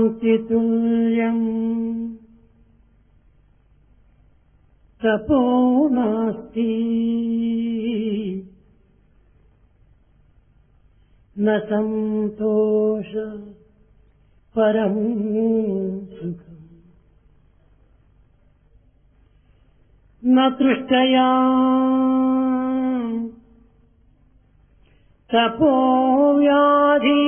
శాంతితుల్యం తపో నాస్తి న సంతోష పరం సుఖం న తృష్టయా తపో వ్యాధి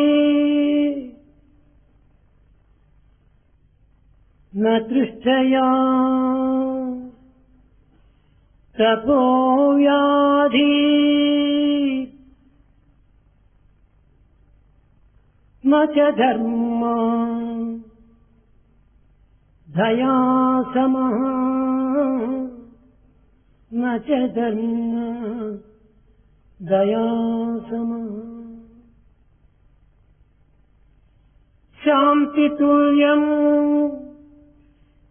న తృష్టయా తపో వ్యాధి న చ ధర్మ దయా సమః న చ ధర్మ దయా సమః శాంతితుల్యం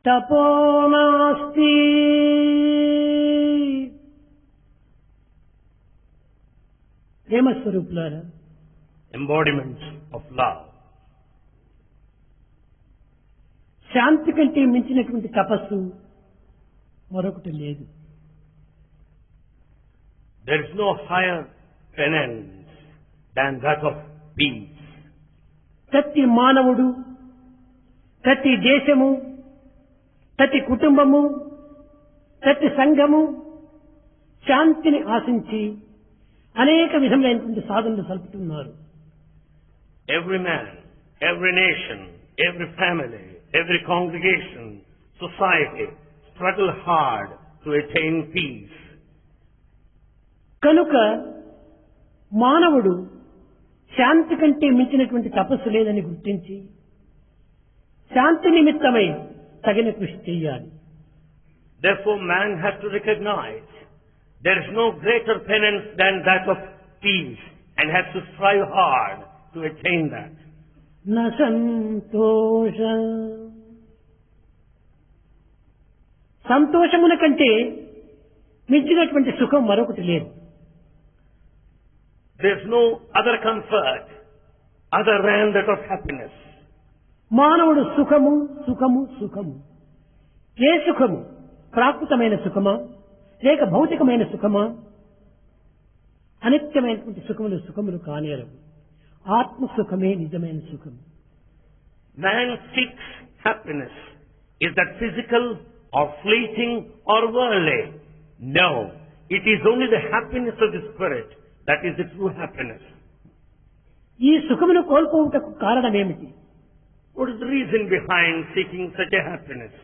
తపో నాస్తి. ప్రేమస్వరూపులారా, embodiments of love. శాంతి కంటే మించినటువంటి తపస్సు మరొకటి లేదు. There is no higher penance than that of peace. ప్రతి మానవుడు, ప్రతి దేశము, ప్రతి కుటుంబము, ప్రతి సంఘము శాంతిని ఆశించి అనేక విధములైనటువంటి సాధనలు సల్పుతున్నారు. Every man, every nation, every family, every congregation, society struggle hard to attain peace. కనుక మానవుడు శాంతి కంటే మించినటువంటి తపస్సు లేదని గుర్తించి శాంతి నిమిత్తమై తగిన కృషి చేయాలి. Therefore man has to recognize there is no greater penance than that of peace and has to strive hard to attain that. న సంతోష, సంతోషమున కంటే మించినటువంటి సుఖం మరొకటి లేదు. There is no other comfort other than that of happiness. మానవుడు సుఖము సుఖము సుఖము, ఏ సుఖము? ప్రాకృతమైన సుఖమా లేక భౌతికమైన సుఖమా? అనిత్యమైనటువంటి సుఖములు కానేరవు. ఆత్మ సుఖమే నిజమైన సుఖం. Man seeks happiness. Is that physical or fleeting or worldly? No. It is only the happiness of the spirit that is the true happiness. ఈ సుఖమును కోల్పోవుటకు కారణమేమిటి? What is the reason behind seeking such a happiness?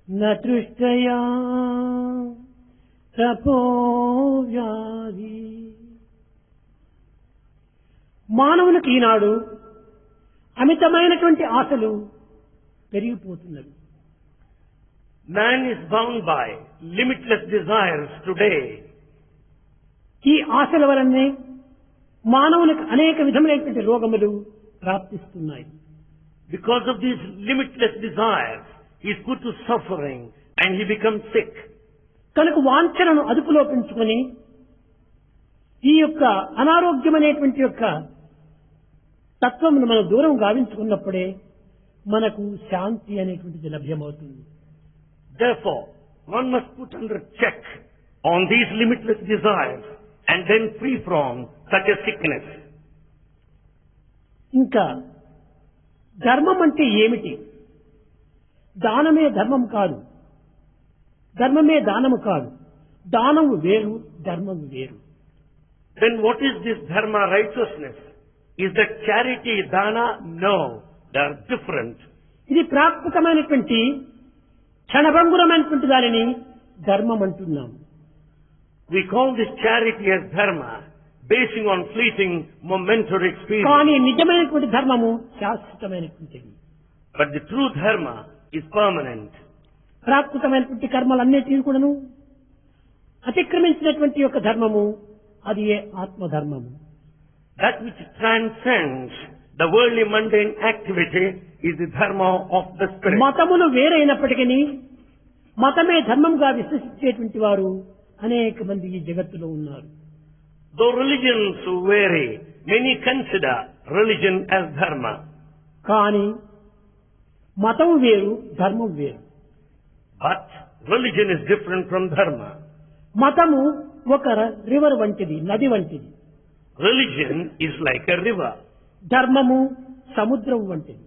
న తృష్టయా తపో వ్యాధి. మానవునికి ఈనాడు అమితమైనటువంటి ఆశలు పెరిగిపోతున్నవి. Man is bound by limitless desires today. ఈ ఆశల వలనే మానవునికి అనేక విధములైనటువంటి రోగములు ప్రాప్తిస్తున్నాయి. Because of these limitless desires, he is put to suffering and he becomes sick. కనుక వాంఛనను అదుపులో పెంచుకొని ఈ యొక్క అనారోగ్యమనేటువంటి యొక్క తత్వమును మనం దూరం గావించుకున్నప్పుడే మనకు శాంతి అనేటువంటిది లభ్యమవుతుంది. Therefore, one must put under check on these limitless desires and then free from such a sickness. ఇంకా ధర్మం అంటే ఏమిటి? దానమే ధర్మం కాదు, ధర్మమే దానము కాదు. దానము వేరు, ధర్మము వేరు. Then what is this dharma, righteousness? Is that charity, dana? No, they are different. ఇది ప్రాకృతమైనటువంటి క్షణభంగురమైనటువంటి దానిని ధర్మం అంటున్నాం. We call this charity as dharma, basing on fleeting momentary experience. కానీ నిజమైనటువంటి ధర్మము శాశ్వతమైనటువంటిది. But the true dharma is permanent. ప్రాకృతమైనటువంటి కర్మలన్నిటినీ కూడాను అతిక్రమించినటువంటి యొక్క ధర్మము అది ఆత్మధర్మము. That which transcends the worldly mundane activity is the dharma of the spirit. మతములు వేరైనప్పటికీ మతమే ధర్మంగా విశ్వసించేటువంటి వారు అనేక మంది ఈ జగత్తులో ఉన్నారు. Though religions vary, many consider religion as dharma. కానీ మతం వేరు, ధర్మం వేరు. But religion is different from dharma. మతము ఒక రివర్ వంటిది, నది వంటిది. Religion is like a river. ధర్మము సముద్రం వంటిది.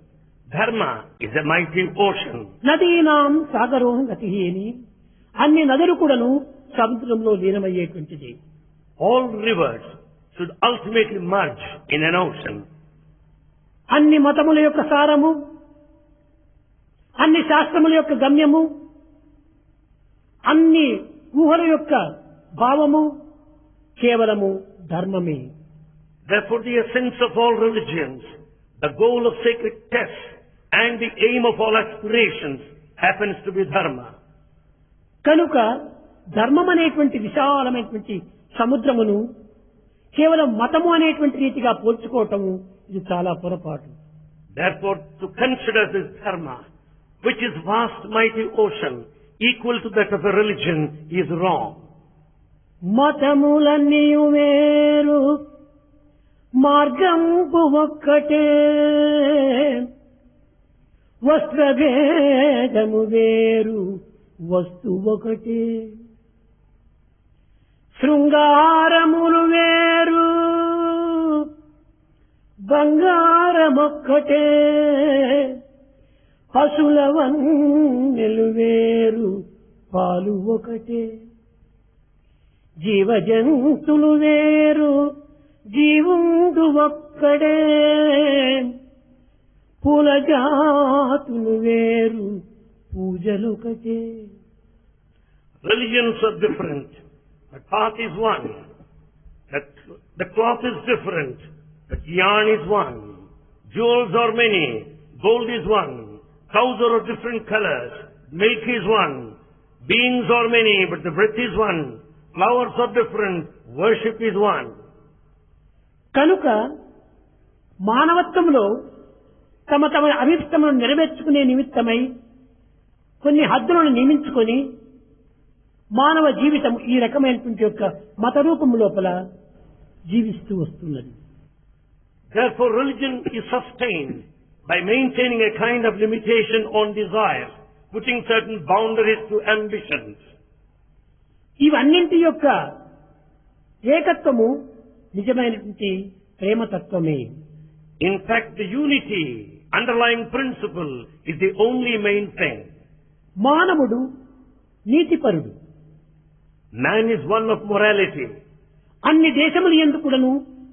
Dharma is a mighty ocean. నదీనాం సాగరో గతి అని అన్ని నదులు కూడాను సముద్రంలో లీనమయ్యేటువంటిది. All rivers should ultimately merge in an ocean. అన్ని మతముల యొక్క సారము, అన్ని శాస్త్రముల యొక్క గమ్యము, అన్ని ఊహల యొక్క భావము కేవలము ధర్మమే. Therefore the essence of all religions, the goal of sacred tests and the aim of all aspirations happens to be dharma. కనుక ధర్మం అనేటువంటి విశాలమైనటువంటి సముద్రమును కేవలం మతము అనేటువంటి రీతిగా పోల్చుకోవటము ఇది చాలా పొరపాటు. Therefore to consider this dharma, which is vast mighty ocean, equal to that of a religion, is wrong. మతములన్నీ వేరు మార్గంపు ఒక్కటే, వస్త్రభేదము వేరు వస్తు ఒకటే, శృంగారములు వేరు బంగారమొక్కటే, పశుల వన్నెలు వేరు పాలు ఒకటే, జీవజంతులు వేరు జీవుండు ఒక్కడే, పూల జాతులు వేరు పూజలొకటే. Religions are different, but path is one. The cloth is different, but yarn is one. Jewels are many, gold is one. Cows are of different colors, milk is one. Beings are many, but the breath is one. Flowers are different, worship is one. కనుక మానవత్వంలో తమ తమ అభిష్టములను నెరవేర్చుకునే నిమిత్తమై కొన్ని హద్దులను నియమించుకొని మానవ జీవితం ఈ రకమైనటువంటి యొక్క మత రూపం లోపల జీవిస్తూ వస్తున్నది. Therefore religion is sustained by maintaining a kind of limitation on desires, putting certain boundaries to ambitions. ఇవన్నింటి యొక్క ఏకత్వము నిజమైనటువంటి ప్రేమతత్వమే. In fact, the unity, underlying principle, is the only main thing. మానవుడు నీతిపరుడు. Man is one of morality. అన్ని దేశములు యందు కూడాను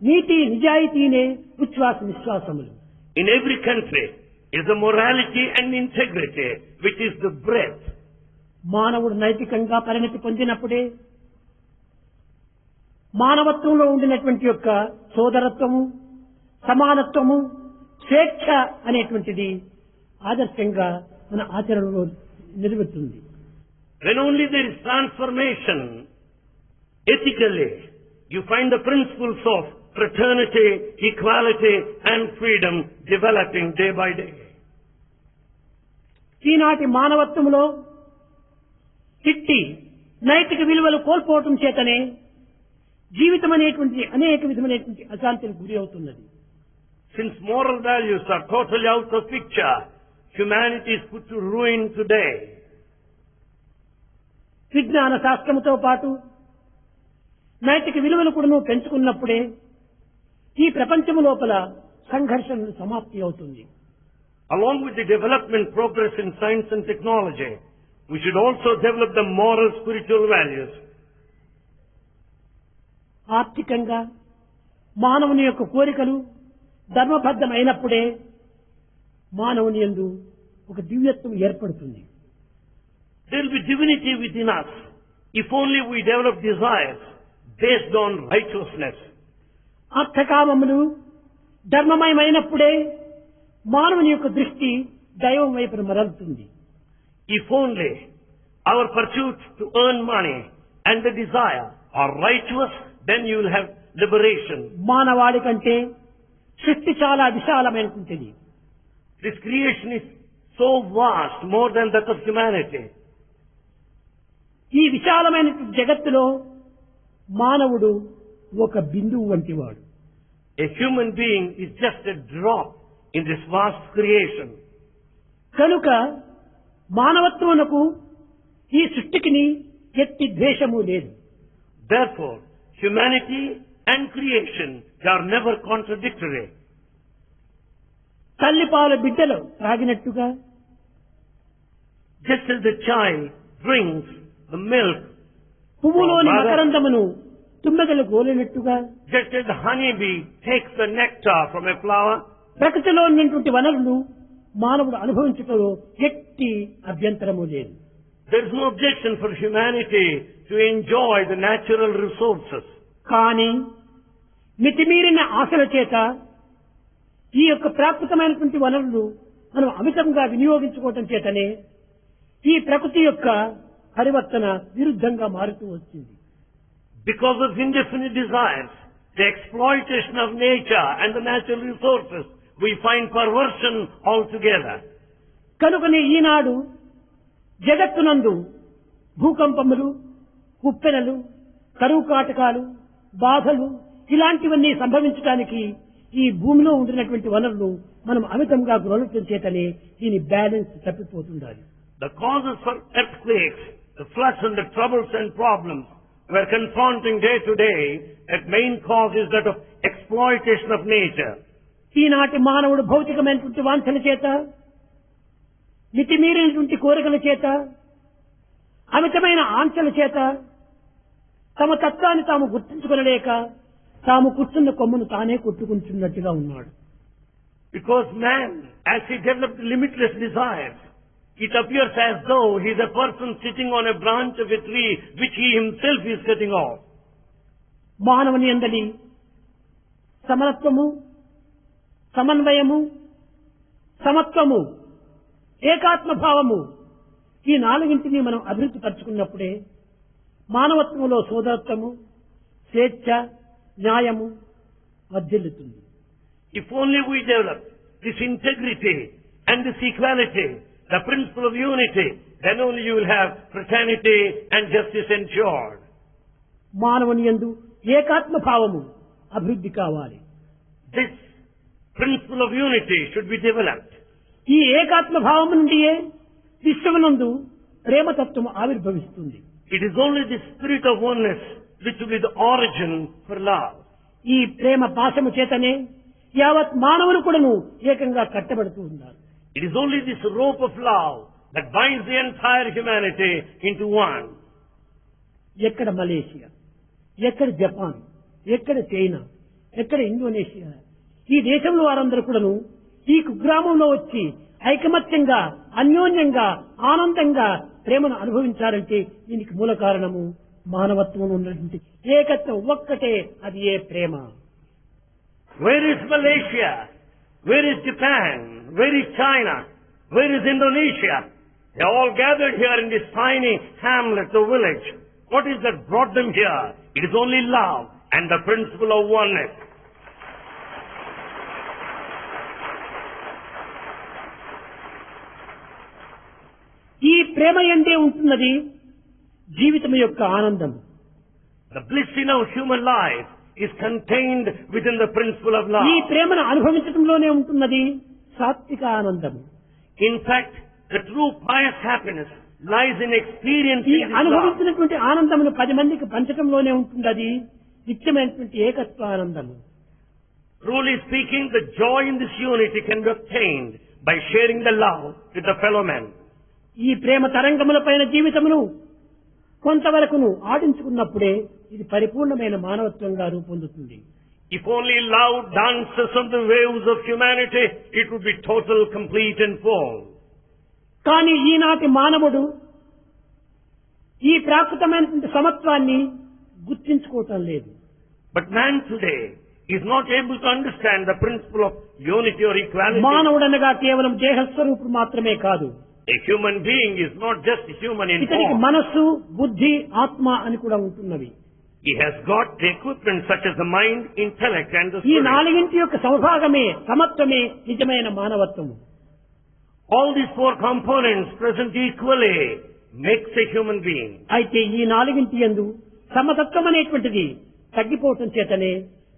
నీతి నిజాయితీనే ఉచ్ఛ్వాస నిశ్వాసములు. In every country is the morality and integrity, which is the breath. మానవుడు నైతికంగా పరిణతి పొందినప్పుడే మానవత్వంలో ఉండినటువంటి యొక్క సోదరత్వము, సమానత్వము, స్వేచ్ఛ అనేటువంటిది ఆదర్శంగా మన ఆచరణలో నిలబెడుతుంది. When only there is transformation, ethically, you find the principles of fraternity, equality and freedom developing day by day. ఈనాటి మానవత్వంలో ఇట్టి నైతిక విలువలు కోల్పోవటం చేతనే జీవితం అనేటువంటి అనేక విధమైనటువంటి అశాంతికి గురి అవుతున్నది. Since moral values are totally out of picture, humanity is put to ruin today. విజ్ఞాన శాస్త్రముతో పాటు నైతిక విలువలు కూడా పెంచుకున్నప్పుడే ఈ ప్రపంచము లోపల సంఘర్షణలు సమాప్తి అవుతుంది. Along with the development progress in science and technology, we should also develop the moral spiritual values. ఆర్థికంగా మానవుని యొక్క కోరికలు ధర్మబద్ధమైనప్పుడే మానవుని యందు ఒక దివ్యత్వం ఏర్పడుతుంది. There will be divinity within us if only we develop desires based on righteousness. అర్థకామములు ధర్మమయమైనప్పుడే మానవుని యొక్క దృష్టి దైవం వైపున మరలుతుంది. If only our pursuit to earn money and the desire are righteous, then you will have liberation. మానవాడి కంటే సృష్టి చాలా విశాలమైనటువంటిది. This creation is so vast, more than that of humanity. ఈ విశాలమైన జగత్తులో మానవుడు ఒక బిందువు వంటివాడు. A human being is just a drop in this vast creation. కనుక మానవత్వమునకు ఈ సృష్టికిని ఎట్టి ద్వేషము లేదు. Therefore, humanity and creation are never contradictory. తల్లిపాల బిడ్డలు త్రాగినట్టుగా, Just as the child drinks the milk, పువ్వులోని మకరందమును తుమ్మెదలు గోలినట్టుగా, just as the honeybee takes the nectar from a flower, ప్రకృతిలో ఉన్నటువంటి వనరులు మానవుడు అనుభవించటంలో ఎట్టి అభ్యంతరము లేదు. there is no objection for humanity to enjoy the natural resources. కానీ మితిమీరిన ఆశల చేత ఈ యొక్క ప్రాకృతమైనటువంటి వనరులు మనం అమితంగా వినియోగించుకోవటం చేతనే ఈ ప్రకృతి యొక్క పరివర్తన విరుద్ధంగా మారుతూ వచ్చింది. Because of indefinite desires, the exploitation of nature and the natural resources, we find perversion altogether. కనుకనే ఈనాడు జగత్తునందు భూకంపములు, కుప్పెనలు, కరువు కాటకాలు, బాధలు ఇలాంటివన్నీ సంభవించడానికి ఈ భూమిలో ఉండినటువంటి వనరులు మనం అమితంగా గ్రహించడం చేతనే దీని balance తప్పిపోతుండాలి. The causes for earthquakes, the floods and the troubles and problems we are confronting day to day, that main cause is that of exploitation of nature. ఈనాటి మానవుడు భౌతికమైనటువంటి వాంఛల చేత, మితిమీరినటువంటి కోరికల చేత, అమితమైన ఆంక్షల చేత తమ తత్వాన్ని తాము గుర్తించుకొనలేక తాము కూర్చున్న కొమ్మును తానే కొట్టుకుంటున్నట్టుగా ఉన్నాడు. Because man, as he develops limitless desires, it appears as though he is a person sitting on a branch of a tree which he himself is cutting off. మానవుని యందలి సమరత్వము, సమన్వయము, సమత్వము, ఏకాత్మభావము ఈ నాలుగింటిని మనం అభివృద్ధి పరుచుకున్నప్పుడే మానవత్వంలో సోదరత్వము, స్వేచ్ఛ, న్యాయము వర్ధిల్లుతుంది. If only we develop this integrity and this equality, the principle of unity, then only you will have fraternity and justice ensured. మానవుని యందు ఏకాత్మ భావము అభివృద్ధి కావాలి. This principle of unity should be developed. ఈ ఏకాత్మ భావము నుండియే విశ్వమునందు ప్రేమతత్వము ఆవిర్భవిస్తుంది. It is only the spirit of oneness which will be the origin for love. ఈ ప్రేమ పాశము చేతనే యావత్ మానవులు కూడాను ఏకంగా కట్టబడుతూ ఉన్నారు. It is only this rope of love that binds the entire humanity into one. ఎక్కడ మలేషియా, ఎక్కడ జపాన్, ఎక్కడ చైనా, ఎక్కడ ఇండోనేషియా, ఈ దేశంలో వారందరూ కూడాను ఈ కుగ్రామంలో వచ్చి ఐకమత్యంగా, అన్యోన్యంగా, ఆనందంగా ప్రేమను అనుభవించాలంటే దీనికి మూల కారణము మానవత్వం ఉన్నటువంటి ఏకత్వం ఒక్కటే, అది ఏ ప్రేమ. Where is Malaysia? Where is Japan? Where is China? Where is Indonesia? They all gathered here in this tiny hamlet or village. What is that brought them here? It is only love and the principle of oneness. ఈ ప్రేమ యందే ఉంటున్నది జీవితం యొక్క ఆనందం. The bliss in our human life is contained within the principle of love. ఈ ప్రేమను అనుభవించడంలోనే ఉంటున్నది సాత్విక ఆనందం. In fact, the true pious happiness lies in ఈ experiencing this love. అనుభవించినటువంటి ఆనందమును 10 మందికి పంచడంలోనే ఉంటున్నది నిత్యమైనటువంటి ఏకత్వ ఆనందము. Truly speaking, the joy in this unity can be obtained by sharing the love with the fellow man. ఈ ప్రేమ తరంగముల పైన జీవితమును కొంతవరకును ఆడించుకున్నప్పుడే ఇది పరిపూర్ణమైన మానవత్వంగా రూపొందుతుంది. If only love dances on the waves of humanity, it would be total, complete and full. కానీ ఈనాటి మానవుడు ఈ ప్రాకృతమైనటువంటి సమత్వాన్ని గుర్తించుకోవటం లేదు. But man today is not able to understand the principle of unity or equality. మానవుడనగా కేవలం దేహస్వరూపుడు మాత్రమే కాదు. A human being is not just human in ఇతనికి form. మనస్సు, బుద్ధి, ఆత్మ అని కూడా ఉంటున్నవి. He has got the equipment such as the mind, intellect and the ఈ spirit. నాలుగింటి యొక్క సమభాగమే, సమత్వమే నిజమైన మానవత్వము. All these four components present equally makes a human being. అయితే ఈ నాలుగింటి యందు సమతత్వం అనేటువంటిది తగ్గిపోవటం చేతనే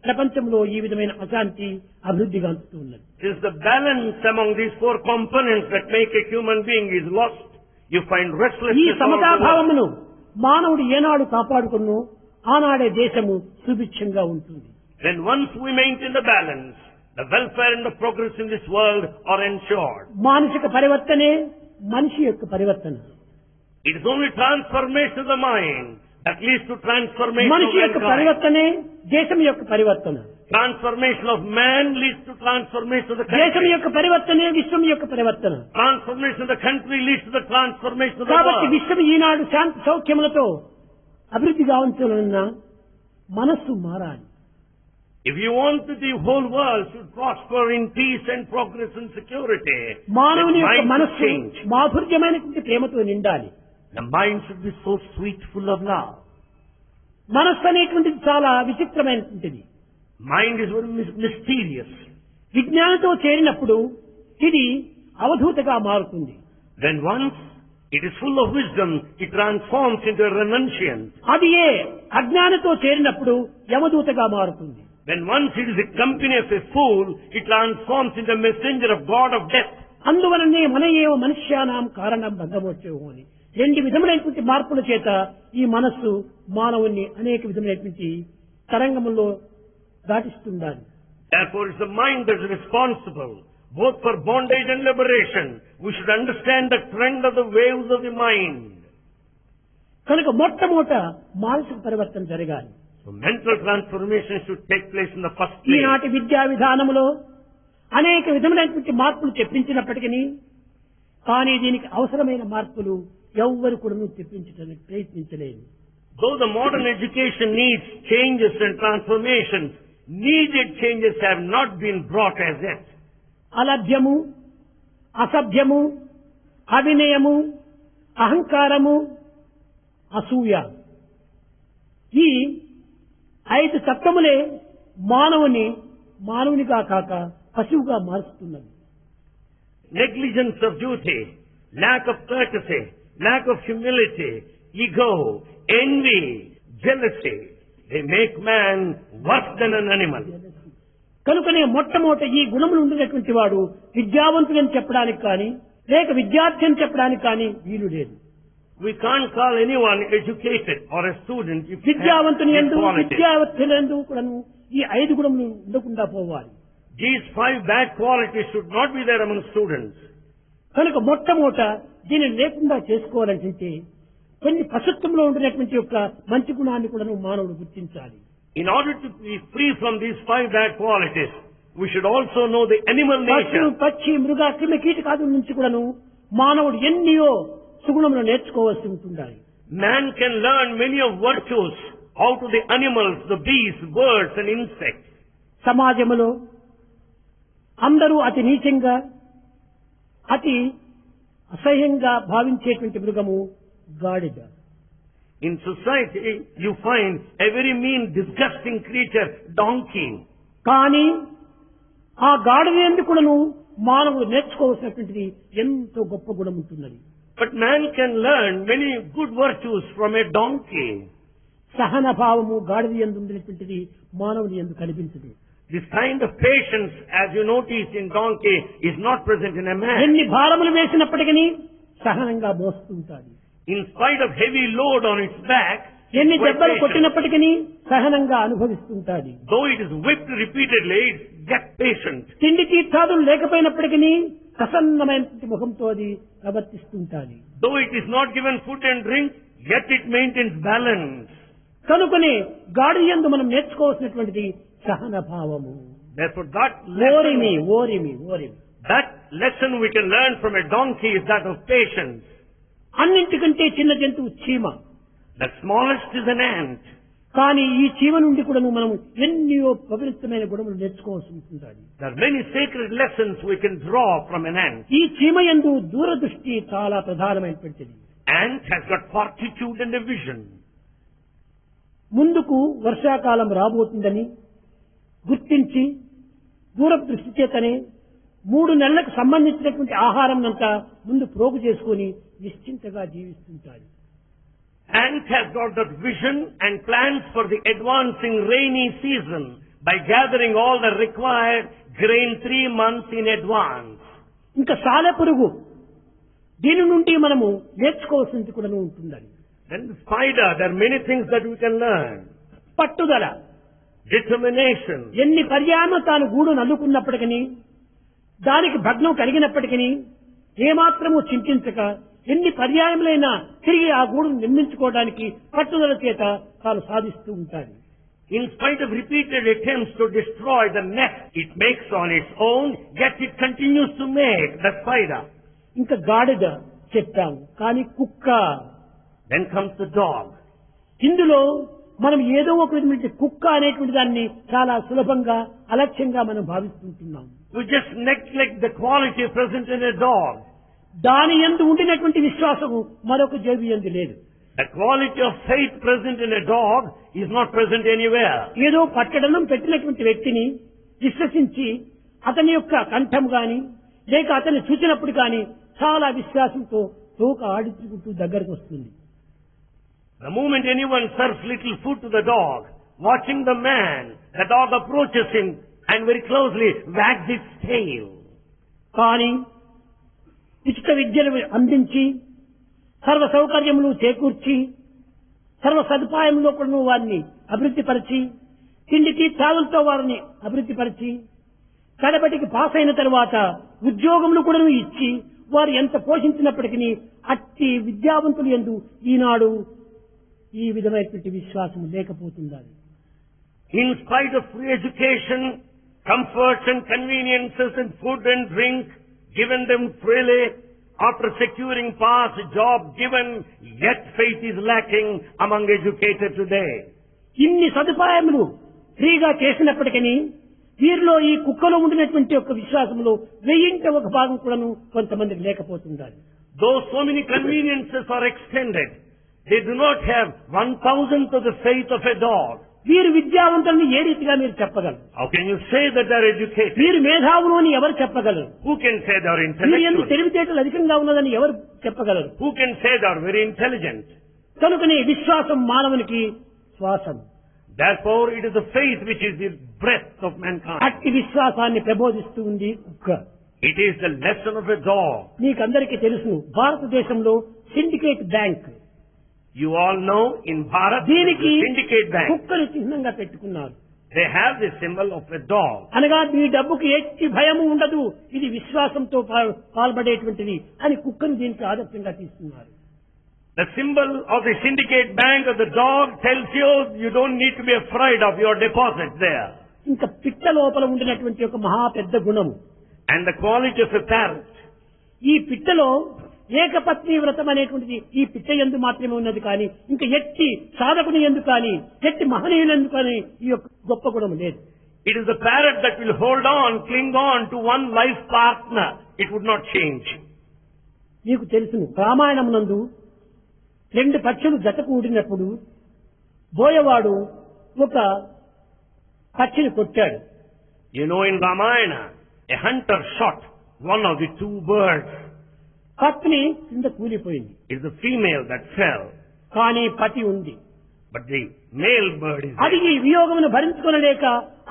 ప్రపంచంలో ఈ విధమైన అశాంతి అభివృద్ధి గాంచుతూ ఉన్నది. Since the balance among these four components that make a human being is lost, you find ఈ restlessness all over the world. సమతాభావమును మానవుడు ఏనాడు కాపాడుకున్నో ఆనాడే దేశము సుభిక్షంగా ఉంటుంది. Then once we maintain the balance, the welfare and the progress in this world are ensured. మానసిక పరివర్తనే మనిషి యొక్క పరివర్తన. It is only transformation of the mind that leads to transformation of మనిషి యొక్క mankind. పరివర్తనే దేశం యొక్క పరివర్తన. Transformation of man leads to transformation of the దేశం country. యొక్క పరివర్తనే విశ్వం యొక్క పరివర్తన. Transformation of the country leads to the transformation of the కాబట్టి world. విశ్వం ఈనాడు శాంతి సౌఖ్యములతో అభివృద్ధి కావాల్సిన మనస్సు మారాలి. If you want that the whole world should prosper in peace and progress and security, మానవుని the యొక్క mind should మనస్సు change. మాధుర్యమైనటువంటి ప్రేమతో నిండాలి. The mind should be so sweet, full of love. మనస్సు అనేటువంటిది చాలా విచిత్రమైనటువంటిది. Mind is very mysterious. విజ్ఞానంతో చేరినప్పుడు ఇది అవధూతగా మారుతుంది. When once it is full of wisdom, it transforms into a renunciant. అది ఏ అజ్ఞానంతో చేరినప్పుడు యమదూతగా మారుతుంది. When once it is the company of a fool, it transforms into a messenger of God of death. అందువలనే మన ఏవ మనుష్యానాం కారణం బంధమోక్షము అని రెండు విధములైనటువంటి మార్పుల చేత ఈ మనస్సు మానవుణ్ణి అనేక విధములైనటువంటి తరంగముల్లో దాటిస్తుండాలి. Therefore, it's the mind that is responsible both for bondage and liberation. We should understand the trend of the waves of the mind. కనుక మొట్టమొదట మానసిక పరివర్తన జరగాలి. So mental transformation should take place in the first place. ఈనాటి విద్యా విధానములో అనేక విధములైనటువంటి మార్పులు చెప్పించినప్పటికీ కానీ దీనికి అవసరమైన మార్పులు ఎవ్వరు కూడా తెప్పించడానికి ప్రయత్నించలేదు. Though the modern education needs changes and transformations, needed changes have not been brought as yet. అలభ్యము, అసభ్యము, అవినయము, అహంకారము, అసూయ ఈ 5 తత్వములే మానవునిగా కాక పశువుగా మారుస్తున్నది. Negligence of duty, lack of courtesy, lack of humility, ego, envy, jealousy, they make man worse than an animal. కనుకనే మొట్టమొదట ఈ గుణములు ఉండేటువంటి వాడు విద్యావంతుడని చెప్పడానికి కానీ లేక విద్యార్థి అని చెప్పడానికి కానీ వీలు లేదు. We can't call anyone educated or a student if he has విద్యావంతుని these యందు qualities. విద్యావంతుని యందు కూడాను ఈ 5 గుణములు ఉండకుండా పోవాలి. These 5 bad qualities should not be there among students. కనుక మొట్టమొదట దీనిని లేకుండా చేసుకోవాలంటే కొన్ని పశుత్వంలో ఉండినటువంటి యొక్క మంచి గుణాన్ని కూడా మానవుడు గుర్తించాలి. In order to be free from these 5 bad qualities, we should also know the animal పశు, nature. పక్షి, మృగ, క్రిమి కీటకాదుల నుంచి కూడాను మానవుడు ఎన్నో సుగుణములు నేర్చుకోవాల్సి ఉంటుండాలి. Man can learn many of virtues out of the animals, the beasts, birds and insects. సమాజంలో అందరూ అతి నీచంగా అతి అసహ్యంగా భావించేటువంటి మృగము గాడిద. In society, you find a very mean, disgusting creature, donkey. కానీ ఆ గాడిద యందు కూడాను మానవుడు నేర్చుకోవాల్సినటువంటిది ఎంతో గొప్ప గుణం ఉంటున్నది. But man can learn many good virtues from a donkey. సహన భావము గాడిద యందు ఉండేటువంటిది మానవుని యందు కనిపించదు. This kind of patience, as you notice in donkey, is not present in a man. ఎన్ని భారములు వేసినప్పటికీ సహనంగా మోస్తుంటాడు. In spite of heavy load on its back, ఎన్ని it's quite దెబ్బలు patient. కొట్టినప్పటికీ సహనంగా అనుభవిస్తుంటాడు. Though it is whipped repeatedly, it gets patient. తిండి తీర్థాదులు లేకపోయినప్పటికీ ప్రసన్నమైనటువంటి ముఖంతో అది ప్రవర్తిస్తుంటాడు. Though it is not given food and drink, yet it maintains balance. కనుకనే గాడి యందు మనం నేర్చుకోవాల్సినటువంటిది సహన భావము. Therefore, that lesson we can learn from a donkey is that of patience. అన్నింటికంటే చిన్న జంతువు చీమ. The smallest is an ant. కానీ ఈ చీమ నుండి కూడా మనం ఎన్నో పవిత్రమైన గుణములు నేర్చుకోవాల్సి ఉంటుంది. There are many sacred lessons we can draw from an ant. ఈ చీమ యందు దూరదృష్టి చాలా ప్రధానమైనటువంటిది. Ant has got fortitude and a vision. ముందుకు వర్షాకాలం రాబోతుందని గుర్తించి దూరదృష్టి చేతనే 3 నెలలకు సంబంధించినటువంటి ఆహారం అంతా ముందు ప్రోగు చేసుకుని నిశ్చింతగా జీవిస్తుంటాడు. Ant has got that vision and plans for the advancing rainy season by gathering all the required grain 3 months in advance. ఇంకా సాలెపురుగు దీని నుండి మనము నేర్చుకోవాల్సింది కూడా ఉంటుందని. Then the spider, there are many things that we can learn. పట్టుదల, Determination. ఎన్ని పర్యాయం తాను గూడు నల్లుకున్నప్పటికీ, దానికి భగ్నం కలిగినప్పటికీ ఏమాత్రము చింతించక ఎన్ని పర్యాయములైనా తిరిగి ఆ గూడును నిర్మించుకోవడానికి పట్టుదల చేత తాను సాధిస్తూ ఉంటాడు. In spite of repeated attempts to destroy the nest it makes on its own, yet it continues to make the spider. ఇంకా గాడిద చెప్పాము, కానీ కుక్క. Then comes the dog. ఇందులో మనం ఏదో ఒక విధమైన కుక్క అనేటువంటి దాన్ని చాలా సులభంగా అలక్ష్యంగా మనం భావిస్తుంటున్నాం. We just neglect the quality present in a dog. దాని యందు ఉండినటువంటి విశ్వాసము మరొక జీవి యందు లేదు. The quality of faith present in a dog is not present anywhere. ఏదో పట్టడనం పెట్టినటువంటి వ్యక్తిని విశ్వసించి అతని యొక్క కంఠం గాని లేక అతన్ని చూసినప్పుడు కానీ చాలా విశ్వాసంతో తోక ఆడించుకుంటూ దగ్గరకు వస్తుంది. The moment anyone serves little food to the dog, watching the man, the dog approaches him and very closely wags its tail. కానీ ఉచిత విద్యను అందించి సర్వ సౌకర్యములు చేకూర్చి సర్వ సదుపాయంలో కూడా వారిని అభివృద్ధి పరిచి తిండికి త్రాగులతో వారిని అభివృద్ధి పరిచి కడపటికి పాస్ అయిన తర్వాత ఉద్యోగములు కూడా ఇచ్చి వారు ఎంత పోషించినప్పటికీ అట్టి విద్యావంతులు యందు ఈనాడు ఈ విధమైనటువంటి విశ్వాసం లేకపోతుండాలి. In spite of free education, comforts and conveniences and food and drink given them freely, after securing pass job given, yet faith is lacking among educated today. ఇన్ని సదుపాయములు ఫ్రీగా చేసినప్పటికీ వీరిలో ఈ కుక్కలో ఉండినటువంటి ఒక విశ్వాసంలో 1000 ఒక భాగం కూడాను కొంతమందికి లేకపోతుండాలి. Though so many conveniences are extended, they do not have 1,000th of the faith of a dog. వీరు విద్యావంతులని ఏ రీతిగా మీరు చెప్పగలరు? How can you say that they are educated? వీరు మేధావులు అని ఎవరు చెప్పగలరు? Who can say they are వీరు intellectual? ఎందుకు తెలివితేటలు అధికంగా ఉన్నదని ఎవరు చెప్పగలరు? Who can say they are very intelligent? కనుకనే విశ్వాసం మానవునికి శ్వాసం. Therefore, it is the faith which is the breath of mankind. అట్టి విశ్వాసాన్ని ప్రబోధిస్తూ ఉంది కుక్క. It is the lesson of a dog. మీకందరికీ తెలుసు, భారతదేశంలో syndicate bank, You all know in Bharat, the దీనికి syndicate bank, కుక్కని చిహ్నంగా పెట్టుకున్నారు. they have the symbol of a dog. అనగా మీ డబ్బుకి ఎట్టి భయము ఉండదు, ఇది విశ్వాసంతో పాల్పడేటువంటిది అని కుక్కను దీనికి ఆదర్శంగా తీసుకున్నారు. The symbol of the syndicate bank of the dog tells you you don't need to be afraid of your deposit there. ఇంకా పిట్ట లోపల ఉండినటువంటి ఒక మహా పెద్ద గుణము, And the quality of a parrot. ఈ పిట్టలో ఏకపత్ని వ్రతం అనేటువంటిది ఈ పిట్ట యందు మాత్రమే ఉన్నది, కానీ ఇంకా ఎట్టి సాధకుని యందు కానీ ఎట్టి మహనీయులందు కానీ ఈ యొక్క గొప్ప గుణం లేదు. It is the parrot that will hold on, cling on to one life partner. It would not change. మీకు తెలుసును, రామాయణమునందు 2 పక్షులు జత కూడినప్పుడు బోయవాడు ఒక పక్షిని కొట్టాడు. You know, in Ramayana, a hunter shot one of the 2 birds. పత్ని కింద కూలిపోయింది, It is the female that fell, కానీ పతి ఉంది. but the male bird is అది there. ఈ వియోగమును భరించుకొనలేక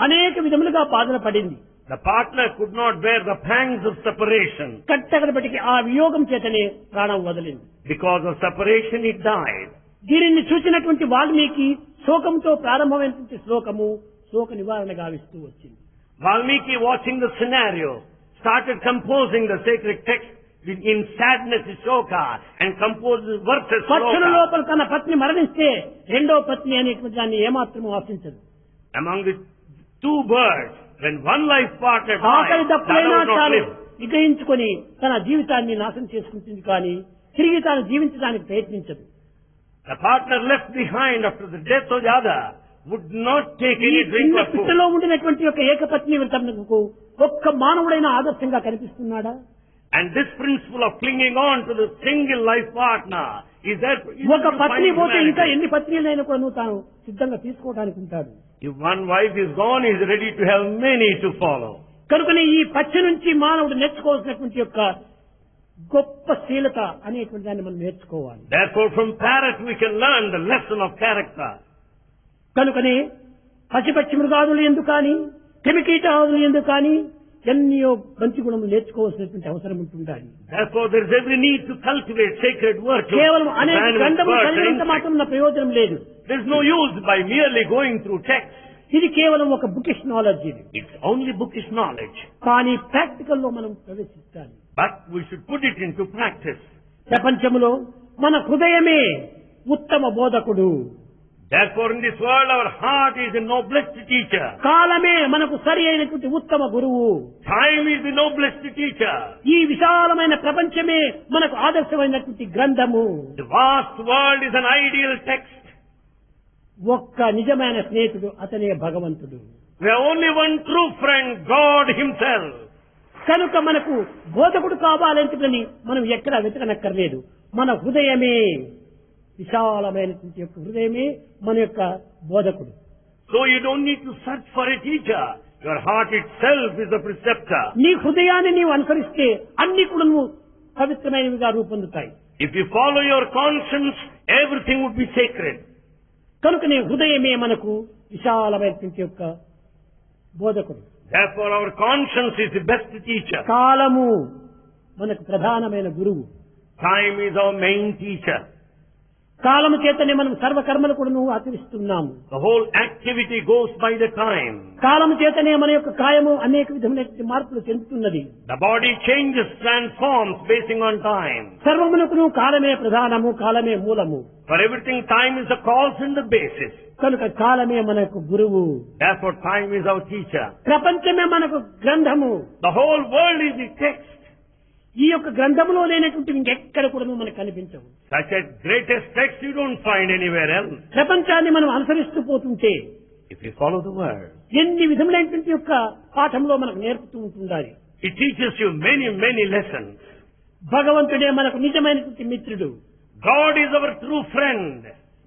అనేక విధములుగా బాధలు పడింది. The partner could not bear the pangs of separation. కట్టగడపటికి ఆ వియోగం చేతనే ప్రాణం వదిలింది. Because of separation, it died. దీనిని చూసినటువంటి వాల్మీకి శోకంతో ప్రారంభమైనటువంటి శ్లోకము శోక నివారణ గావిస్తూ వచ్చింది. Valmiki, watching the scenario, started composing the sacred text in sadness, Shoka, and composed verses. పక్షుల Shloka. లోపల తన పత్ని మరణిస్తే రెండో పత్ని అనేటువంటి దాన్ని ఏమాత్రం ఆశించదు. Among the 2 birds, when one life partner ఆకలి died, the దప్పులైనా other would not చాలు live. విగ్రహించుకొని తన జీవితాన్ని నాశనం చేసుకుంటుంది, కానీ తిరిగి తాను జీవించడానికి ప్రయత్నించదు. The partner left behind after the death of the other would not take ఈ any drink చిన్న or food. పిట్టలో ఉండినటువంటి ఒక ఏకపత్ని వ్రతమునకు ఒక్క మానవుడైన ఆదర్శంగా కనిపిస్తున్నాడా? And this principle of clinging on to the single life partner is that ఒక పత్ని పోతే ఇంకా ఎన్ని పత్నిలైనా కూడా నువ్వు తాను సిద్ధంగా తీసుకోవడానికి ఉంటాడు. if one wife is gone, he is ready to have many to follow. కనుకనే ఈ పక్షి నుంచి మానవుడు నేర్చుకోవాల్సినటువంటి యొక్క గొప్ప శీలత అనేటువంటి దాన్ని మనం నేర్చుకోవాలి. Therefore, from parrot we can learn the lesson of character. కనుకనే పశుపక్షి మృగాదులు ఎందుకు కానీ క్రిమికీటాదులు ఎందుకు కానీ ఎన్నో మంచి గుణములు నేర్చుకోవాల్సినటువంటి అవసరం ఉంటుండాలి. Therefore, there is every need to cultivate sacred virtues. కేవలం అనేక Man with గ్రంథములు birth and చదివినంత instinct. మాత్రం నా ప్రయోజనం లేదు. There is no use by merely going through texts. ఇది కేవలం ఒక బుకిష్ నాలెడ్జ్ ఇది. It's only bookish knowledge. కానీ ప్రాక్టికల్ లో మనం ప్రవేశించాలి. But we should put it into practice. ప్రపంచంలో మన హృదయమే ఉత్తమ బోధకుడు. Therefore, in this world, our heart is the noblest teacher. కాలమే మనకు సరి అయినటువంటి ఉత్తమ గురువు. Time is the noblest teacher. ఈ విశాలమైన ప్రపంచమే మనకు ఆదర్శమైనటువంటి గ్రంథము. The vast world is an ideal text. ఒక్క నిజమైన స్నేహితుడు అతనే భగవంతుడు. We have only one true friend, God Himself. కనుక మనకు బోధకుడు కావాలంటే మనం ఎక్కడా వెతకనక్కర్లేదు. మన హృదయమే విశాలమైనటువంటి యొక్క హృదయమే మన యొక్క బోధకుడు. So you don't need to search for a teacher. Your heart itself is the preceptor. నీ హృదయాన్ని నీవు అనుసరిస్తే అన్ని కూడా నువ్వు పవిత్రమైనవిగా రూపొందుతాయి. If you follow your conscience, everything would be sacred. కనుక నీ హృదయమే మనకు విశాలమైనటువంటి యొక్క బోధకుడు. Therefore, our conscience is the best teacher. కాలము మనకు ప్రధానమైన గురువు. Time is our main teacher. కాలము చేతనే మనం సర్వకర్మలు కూడా నువ్వు ఆచరిస్తున్నాము. The whole activity goes by the time. కాలము చేతనే మన యొక్క కాయము అనేక విధమైన మార్పులు చెందుతున్నది. The body changes, transforms basing on time. సర్వమునకు కాలమే ప్రధానము, కాలమే మూలము. For everything, time is the cause and the basis. కనుక కాలమే మనకు గురువు. Therefore, time is our teacher. ప్రపంచమే మనకు గ్రంథము. The whole world is the text. ఈ యొక్క గ్రంథములో లేనటువంటి ఇంకెక్కడ కూడా మనకు కనిపించవు. Such a greatest text you don't find anywhere else. ప్రపంచాన్ని మనం అనుసరిస్తూ పోతుంటే If you follow the word, ఎన్ని విధములైనటువంటి యొక్క పాఠంలో మనకు నేర్పుతూ ఉంటుండాలి. it teaches you many, many lessons. భగవంతుడే మనకు నిజమైనటువంటి మిత్రుడు. God is our true friend.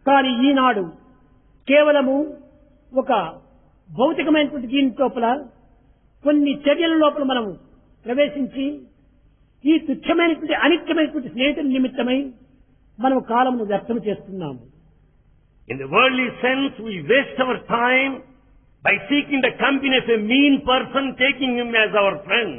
కానీ ఈనాడు కేవలము ఒక భౌతికమైనటువంటి దీని లోపల కొన్ని చర్యల లోపల మనం ప్రవేశించి ఈ తుచ్చమైనటువంటి అనిత్యమైనటువంటి స్నేహితుల నిమిత్తమై మనం కాలమును వ్యర్థం చేస్తున్నాము. In the worldly sense, we waste our time by seeking the company of a mean person, taking him as our friend.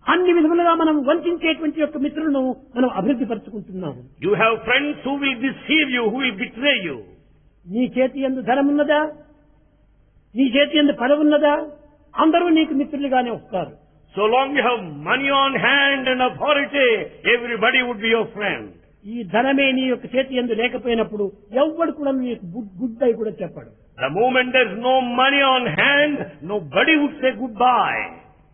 అన్ని విధములుగా మనం వంచేటువంటి యొక్క మిత్రులను మనం అభివృద్ధి పరుచుకుంటున్నాము. You have friends who will deceive you, who will betray you. నీ చేతి యందు ధనం ఉన్నదా, నీ చేతి యందు పదవి ఉన్నదా, అందరూ నీకు మిత్రులుగానే వస్తారు. So long you have money on hand and authority, everybody would be your friend. ఈ ధనమే నీ యొక్క చేతి యందు లేకపోయినప్పుడు ఎవ్వడు కూడా నీకు గుడ్ బై కూడా చెప్పడు. The moment there is no money on hand, nobody would say goodbye.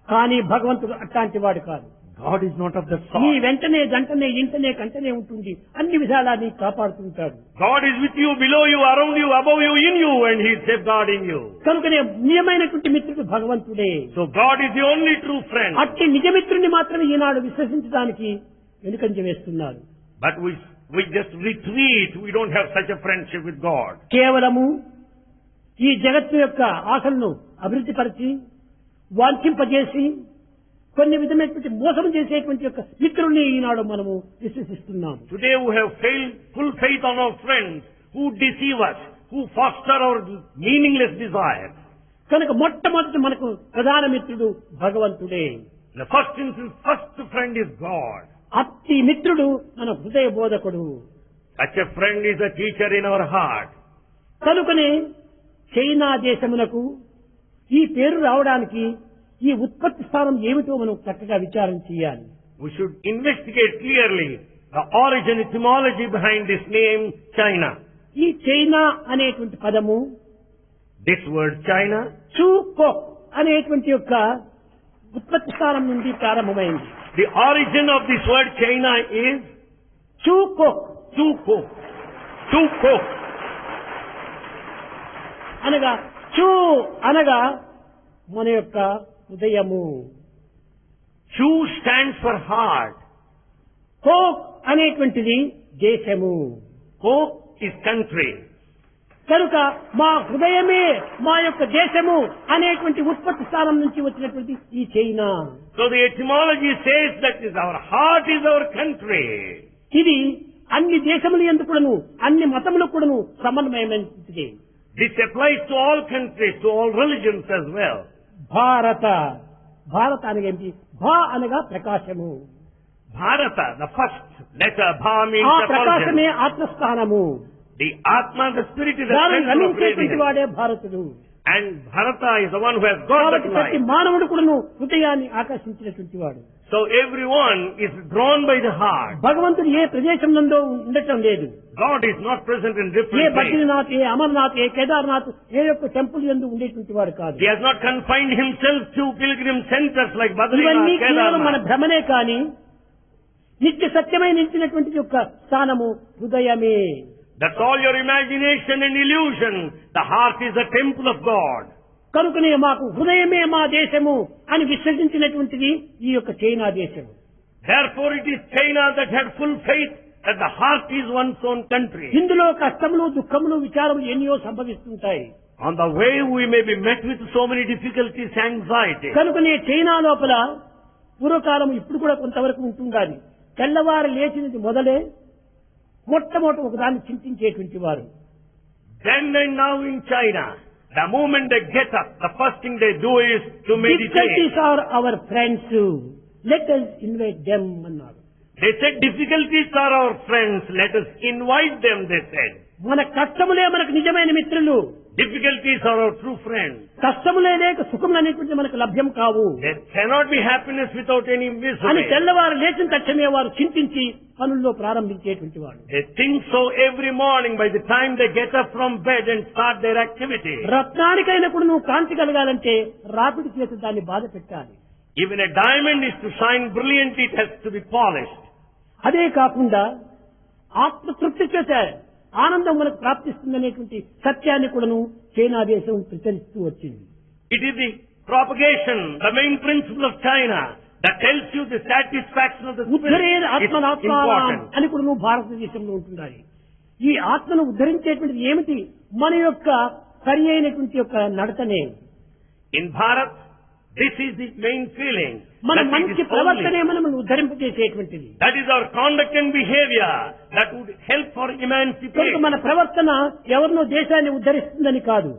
కానీ భగవంతుడు అట్లాంటి వాడు కాదు. God is not of that నీ sort. వెంటనే గంటనే ఇంటనే కంటనే ఉంటుంది, అన్ని విధాలా నీ కాపాడుతుంటాడు. God is with you, below you, around you, above you, in you, and He is safeguarding you. కనుకనే నిజమైనటువంటి మిత్రుడు భగవంతుడే. So God is the only true friend. అట్టి నిజమిత్రుని మాత్రమే ఈనాడు విశ్వసించడానికి వెనుకంజ వేస్తున్నారు. But we just retreat. We don't have such a friendship with God. కేవలము ఈ జగత్తు యొక్క ఆశలను అభివృద్ధి పరిచి వాంఛింపజేసి కొన్ని విధమైనటువంటి మోసం చేసేటువంటి యొక్క మిత్రుల్ని ఈనాడు మనము విశ్వసిస్తున్నాము. Today we have full faith on our friends who deceive us, who foster our meaningless desires. కనుక మొట్టమొదటి మనకు ప్రధాన మిత్రుడు భగవంతుడే. In the first instance, first friend is God. అట్టి మిత్రుడు మన హృదయ బోధకుడు. Such a friend is a teacher in our heart. కనుకనే చైనా దేశమునకు ఈ పేరు రావడానికి ఈ ఉత్పత్తి స్థానం ఏమిటో మనం చక్కగా విచారం చేయాలి. We should investigate clearly the origin, etymology behind this name, China. ఈ చైనా అనేటువంటి పదము This word China, చూకో అనేటువంటి యొక్క ఉత్పత్తి స్థానం నుండి ప్రారంభమైంది. the origin of this word China is చూకో. Tuko. Tuko. అనగా చూ అనగా మన యొక్క హృదయము. Chu stands for heart. Coke అనేటువంటిది దేశము. Kok is country. కనుక మా హృదయమే మా యొక్క దేశము అనేటువంటి ఉత్పత్తి స్థానం నుంచి వచ్చినటువంటి ఈ China. So the etymology says that is our heart is our country. ఇది అన్ని దేశములు ఎందుకును అన్ని మతములకు కూడాను సమన్వయమైనది. This applies to all countries, to all religions as well. భారత భారత అనగేంటి భా అనగా ప్రకాశము Bharata, the first letter, Bha means ఆ effulgence. ప్రకాశమే ఆత్మస్థానము The Atma, the spirit is the దానిని center of రమించేటువంటి radiance. వాడే భారతుడు And Bharata is the one who has got that కాబట్టి ప్రతి light. మానవుడు కూడాను హృదయాన్ని ఆకర్షించినటువంటి వాడు So everyone is drawn by the heart. భగవంతుడు ఏ ప్రదేశం నందో ఉండటం లేదు God is not present in A different places. Badrinath ఏ అమర్నాథ్ ఏ కేదార్నాథ్ ఏ యొక్క టెంపుల్ యందు ఉండేటువంటి వాడు కాదు He has not confined himself to pilgrim centers like ఇవన్నీ Badrinath, కేవలం మన Kedarnath. భ్రమనే కాని నిత్య సత్యమై నిలిచినటువంటి యొక్క స్థానము హృదయమే That's all your imagination and illusion. The heart is the temple of God. కనుకనే మాకు హృదయమే మా దేశము అని విశ్వసించినటువంటిది ఈ యొక్క చైనా దేశం Therefore it is China that had full faith that the heart is one's own country. ఇందులో కష్టములు దుఃఖములు విచారములు ఎన్నో సంభవిస్తుంటాయి On the way we may be met with so many difficulties, anxiety. కనుకనే చైనా లోపల పూర్వకాలం ఇప్పుడు కూడా కొంతవరకు ఉంటుండాలి తెల్లవారు లేచినది మొదలే మొట్టమొదటి ఒకదాన్ని చింతించేటువంటి వారు Then and now in China, the moment they get up, the first thing they do is to meditate. Difficulties are our friends let us invite them అన్నారు They said difficulties are our friends, let us invite them, they said. మన కష్టములే మనకు నిజమైన మిత్రులు Difficulties are our true friends. కష్టములే లేక సుఖములు అనేటువంటి మనకు లభ్యం కావు There cannot be happiness without any అని misery. తెల్లవారు లేచిన తక్షణమే వారు చింతించి పనుల్లో ప్రారంభించేటువంటి వాడు They think so every morning by the time they get up from bed and start their activity. రత్నానికైనా కూడా నువ్వు కాంతి కలగాలంటే రాపిడి చేత దాన్ని బాధ పెట్టాలి Even a diamond is to shine brilliantly, it has to be polished. అదే కాకుండా ఆత్మతృప్తి చేత ఆనందం మనకు ప్రాప్తిస్తుందనేటువంటి సత్యాన్ని కూడాను చైనా దేశం ప్రచురిస్తూ వచ్చింది It is the propagation, the main principle of China that tells you the satisfaction of the ఉద్ధరేది spirit is ఆత్మనాత్మానం important. అని కూడా నువ్వు భారతదేశంలో ఉంటున్నాయి ఈ ఆత్మను ఉద్ధరించేటువంటిది ఏమిటి మన యొక్క సరి అయినటువంటి యొక్క నడతనే In Bharat, this is the main feeling. మన that it మంచి is ప్రవర్తనే only- మనం ఉద్ధరింపజేసేటువంటిది That is our conduct and behavior that would help for కనుక emancipation. మన ప్రవర్తన ఎవరినో దేశాన్ని ఉద్ధరిస్తుందని కాదు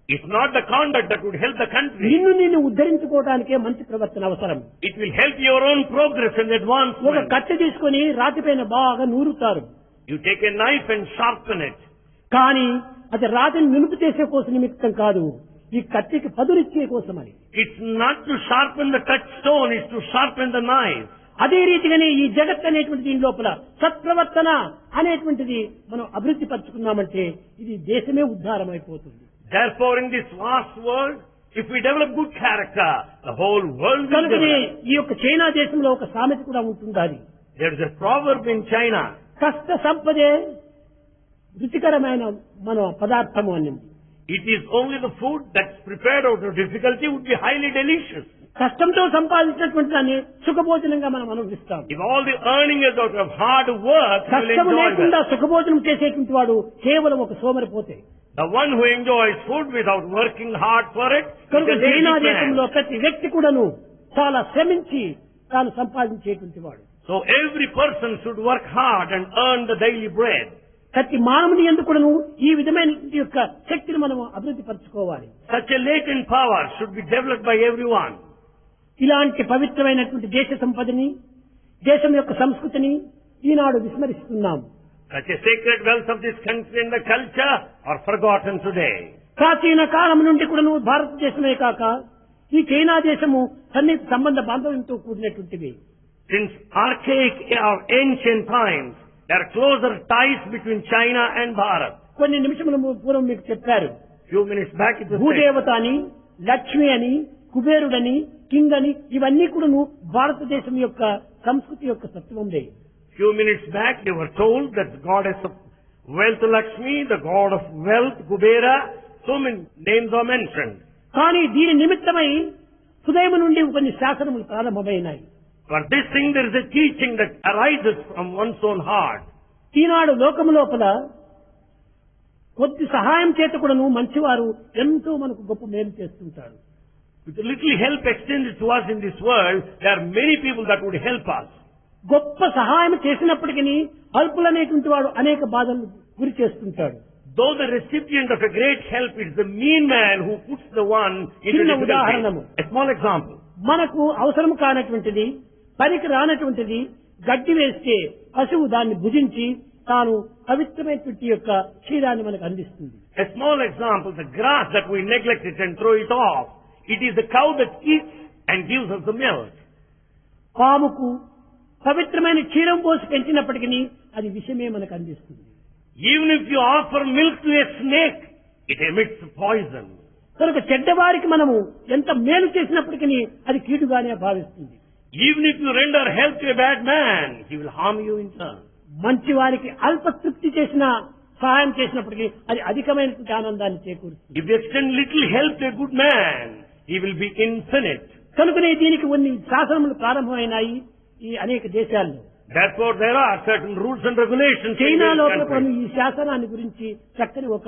It's not the conduct that would help the country. నిన్ను ఉద్ధరించుకోవడానికే మంచి ప్రవర్తన అవసరం It will help your own progress and ఒక advancement. కట్టె తీసుకొని రాతిపైన బాగా నూరుతారు You take a knife and sharpen it. కానీ అది రాతిని నునుపు చేసే కోసం నిమిత్తం కాదు ఈ కట్టెకి పదురిచ్చే కోసమని It's not to sharpen the touchstone, it's to sharpen the knife. అదే రీతిగానే ఈ జగత్ అనేటువంటి దీని లోపల సత్ప్రవర్తన అనేటువంటిది మనం అభివృద్ధి పరుచుకున్నామంటే ఇది దేశమే ఉద్ధారం అయిపోతుంది Therefore, in this vast world, if we develop good character, the whole world will కనుకనే develop. ఈ యొక్క చైనా దేశంలో ఒక సామెత కూడా ఉంటుండాలి There is a proverb in China. కష్ట సంపదే రుచికరమైన మన పదార్థము అని It is only the food that's prepared out of difficulty would be highly delicious. కష్టంతో సంపాదించినటువంటి దాన్ని సుఖభోజనంగా మనం అనుభవిస్తాం If all the earning is out of hard work, you will కష్టం enjoy లేకుండా that. సుఖభోజనం చేసేటువంటి వాడు కేవలం ఒక సోమరిపోతే The one who enjoys food without working hard for it is కనుక a lazy చైనా man. దేశంలో ప్రతి వ్యక్తి కూడాను చాలా శ్రమించి తాను సంపాదించేటువంటి వాడు So every person should work hard and earn the daily bread. ప్రతి మానవుని ఎందుకు కూడాను ఈ విధమైన యొక్క శక్తిని మనం అభివృద్ధి పరచుకోవాలి Such a latent power should be developed by everyone. ఇలాంటి పవిత్రమైనటువంటి దేశ సంపదని దేశం యొక్క సంస్కృతిని ఈనాడు విస్మరిస్తున్నాం Such a sacred wealth of this country and the culture are forgotten today. ప్రాచీన కాలం నుండి కూడాను భారతదేశమే కాక ఈ చైనా దేశము సన్నిహిత సంబంధ బాంధవ్యంతో కూడినటువంటివి Since archaic or ancient times, there are closer ties between China and Bharat. కొన్ని నిమిషముల పూర్వం మీకు చెప్పారు Few minutes back it was said. భూదేవత అని లక్ష్మి అని కుబేరుడని కింగ్ అని ఇవన్నీ కూడాను భారతదేశం యొక్క సంస్కృతి యొక్క తత్వందే Few minutes back they were told that the goddess of wealth Lakshmi, the god of wealth Kubera, so many names are mentioned. కానీ దీని నిమిత్తమై హృదయం నుండి కొన్ని శాసనములు ప్రారంభమైనాయి For this thing there is a teaching that arises from one's own heart. ఈనాడు లోకము లోపల కొద్ది సహాయం చేత కూడాను మంచివారు ఎంతో మనకు గొప్ప మేలు చేస్తుంటారు With a little help extended to us in this world, there are many people that would help us. గొప్ప సహాయం చేసినప్పటికీ అల్పులనేటువంటి వాడు అనేక బాధలు గురి చేస్తుంటాడు Though the recipient of a great help is the mean man who puts the one into చిన్న difficulty. ఉదాహరణము. A small example. మనకు అవసరం కానటువంటిది, పనికి రానటువంటిది గడ్డి వేస్తే పశువు దాన్ని భుజించి తాను పవిత్రమైనటువంటి యొక్క క్షీరాన్ని మనకు అందిస్తుంది. A small example, the grass that we neglect it and throw it off, it is the cow that eats and gives us the milk. పాముకు పవిత్రమైన క్షీరం పోసి పెంచినప్పటికీ అది విషమే మనకు అందిస్తుంది. Even if you offer milk to a snake, it emits poison. కనుక చెడ్డవారికి మనము ఎంత మేలు చేసినప్పటికీ అది కీడుగానే భావిస్తుంది. Even if you render help to a bad man, he will harm you in turn. మంచి వారికి అల్ప తృప్తి చేసిన సహాయం చేసినప్పటికీ అది అధికమైనటువంటి ఆనందాన్ని చేకూరుస్తుంది. If you extend little help to a good man, he will be infinite. కనుకనే దీనికి కొన్ని శాసనములు ప్రారంభమైనాయి ఈ అనేక దేశాల్లో. Therefore, there are certain rules and regulations. in China various లోపల countries. ఈ శాసనాన్ని గురించి చక్కని ఒక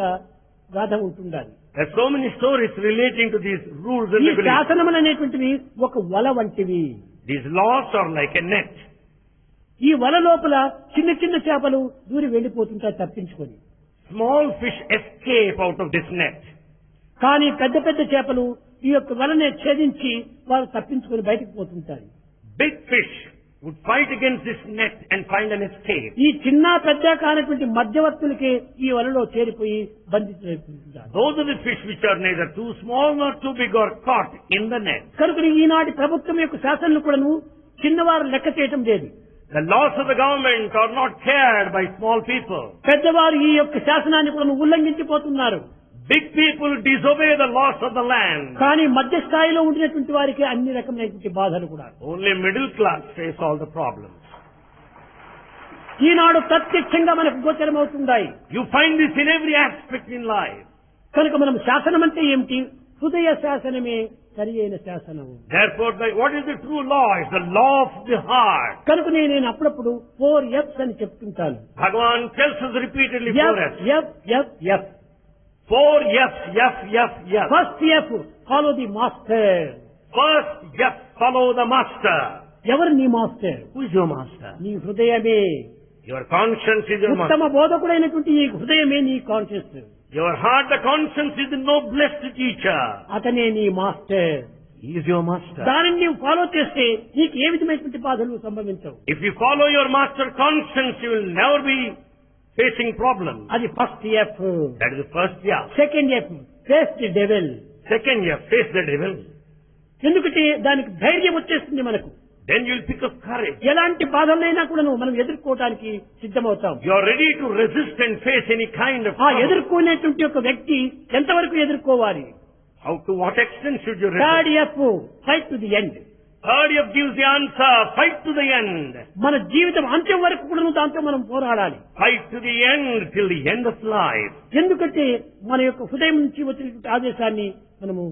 గాథ ఉంటుండాలి. There are so many stories relating to these rules and ఈ regulations. శాసనములు అనేటువంటివి ఒక వల వంటివి. These laws are like a net. ఈ వల లోపల చిన్న చిన్న చేపలు దూరి వెళ్లిపోతుంటాయి తప్పించుకొని. Small fish escape out of this net. కానీ పెద్ద పెద్ద చేపలు ఈ యొక్క వలనే ఛేదించి వారు తప్పించుకొని బయటకు పోతుంటారు. Big fish would fight against this net and find an escape. ఈ చిన్న పెద్ద కానటువంటి మధ్యవర్తులకే ఈ వలలో చేరిపోయి బంధించుకుంటారు. Those are the fish which are neither too small nor too big are caught in the net. కనుక ఈనాటి ప్రభుత్వం యొక్క శాసనలు కూడాను చిన్నవారు లెక్క చేయటం లేదు. The laws of the government are not cared by small people. పెద్దవారు ఈ యొక్క శాసనాన్ని కూడా ఉల్లంఘించిపోతున్నారు. Big people disobey the laws of the land. కానీ మధ్య స్థాయిలో ఉండినటువంటి వారికి అన్ని రకమైనటువంటి బాధలు కూడా. Only middle class face all the problems. ఈనాడు ప్రత్యక్షంగా మనకు గోచరమవుతున్నాయి. You find this in every aspect in life. కనుక మనం శాసనం అంటే ఏమిటి? హృదయ శాసనమే సరి అయిన శాసనం. Therefore, what is the true law? It's the law of the heart. కనుక నేను అప్పుడప్పుడు 4 F's అని చెప్తుంటాను. Bhagavan tells us repeatedly 4 F's. F. 4 F's, F. First F follow the master. First F, follow the master. ఎవరు నీ master? Who is your master? నీ హృదయమే. Your conscience is your ఉత్తమ master. బోధకుడైనటువంటి ఈ హృదయమే నీ conscious. Your heart, the conscience is the noblest teacher. అతనే నీ master. He is your master. దానిని నీవు ఫాలో చేస్తే నీకు ఏ విధమైనటువంటి బాధలు సంభవించవు. If you follow your master conscience, you will never be facing problems. అది first F. That is the first F. Second F face the devil. Second F, face the devil. ఎందుకంటే దానికి ధైర్యం వచ్చేస్తుంది మనకు. Then you will pick up courage. ఎలాంటి బాధలైనా కూడా మనం ఎదుర్కోవడానికి సిద్ధమవుతాం. You are ready to resist and face any kind of ఆ trouble. ఎదుర్కొనేటువంటి ఒక వ్యక్తి ఎంతవరకు ఎదుర్కోవాలి? How to what extent should you resist? Third F fight to the end. Third F gives the answer, fight to the end. మన జీవితం అంత్యం వరకు కూడా దాంతో మనం పోరాడాలి. Fight to the end till the end of life. ఎందుకంటే మన యొక్క హృదయం నుంచి వచ్చినటువంటి ఆదేశాన్ని మనము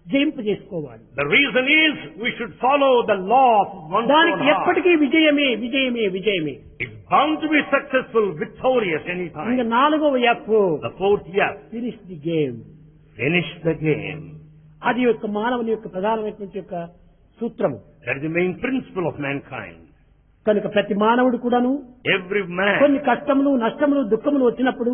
జయింపజేసుకోవాలి. The reason is we should follow the law of one's own దానికి heart. ఎప్పటికీ విజయమే. It's bound to be successful, victorious ఇంకా anytime. 4వ F The fourth F, finish the game. finish the game. అది యొక్క మానవుని యొక్క ప్రధానమైనటువంటి యొక్క సూత్రము. That is the main principle of mankind. కనుక ప్రతి మానవుడు కూడాను Every man, కొన్ని కష్టములు, నష్టములు, దుఃఖములు వచ్చినప్పుడు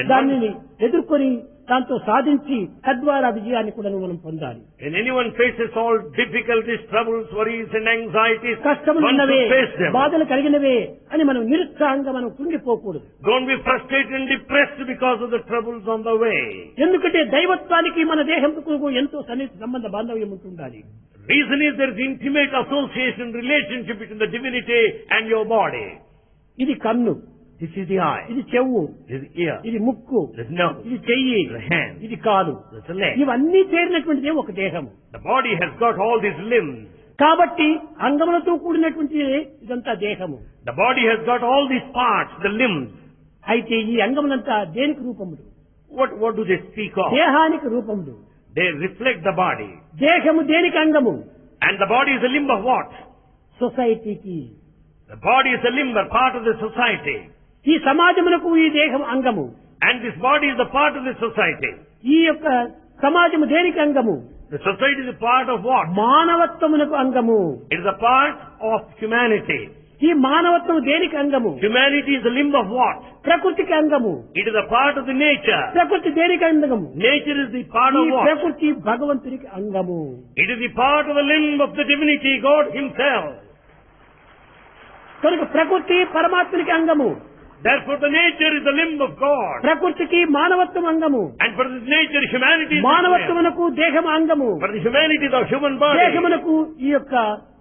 దానిని ఎదుర్కొని దాంతో సాధించి తద్వారా విజయాన్ని కూడా మనం పొందాలి. when anyone faces all difficulties, troubles, worries and anxieties, కష్టములు one ఉన్నవే, should face them. బాధలు కలిగినవే అని మనం నిరుత్సాహంగా మనం కృంగిపోకూడదు. Don't be frustrated and depressed because of the troubles on the way. ఎందుకంటే దైవత్వానికి మన దేహంకు ఎంతో సన్నిహిత సంబంధ బాంధవ్యం ఉంటుండాలి. Reason is there is intimate association, relationship between the divinity and your body. ఇది కన్ను, This is the eye, ఇది చెవు, this is the ear, ఇది ముక్కు, this is nose, ఇది చెయ్యి, the hand, ఇది కాలు. this is the leg. ఇవన్నీ చేరినటువంటిదే ఒక దేహము. The body has got all these limbs. కాబట్టి అంగములతో కూడినటువంటి ఇదంతా దేహము. The body has got all these parts, the limbs. అయితే ఈ అంగములంతా దేనికి రూపములు? What do they speak of? దేహానికి రూపములు. They reflect the body. దేహము దేనికి అంగము? And the body is a limb of what? సొసైటీకి. The body is a limb, a part of the society. ఈ సమాజమునకు ఈ దేహం అంగము. And this body is a part of the society. ఈ యొక్క సమాజము దేనికి అంగము? The society is a part of what? మానవత్వమునకు అంగము. It is a part of humanity. ఈ మానవత్వం దేనికి అంగము? Humanity is the limb of what? ప్రకృతికి అంగము. It is a part of the nature. ప్రకృతి దేనికి అంగము? Nature is the part ఈ of what? ప్రకృతి భగవంతునికి అంగము. It is the part of the limb of the divinity, God Himself. కనుక ప్రకృతి పరమాత్మనికి అంగము. Therefore the nature is the limb of God. ప్రకృతికి మానవత్వం అంగము. And for this nature, humanity is the limb. మానవత్వమునకు దేహం అంగము. For the humanity, the human body. దేహమునకు ఈ యొక్క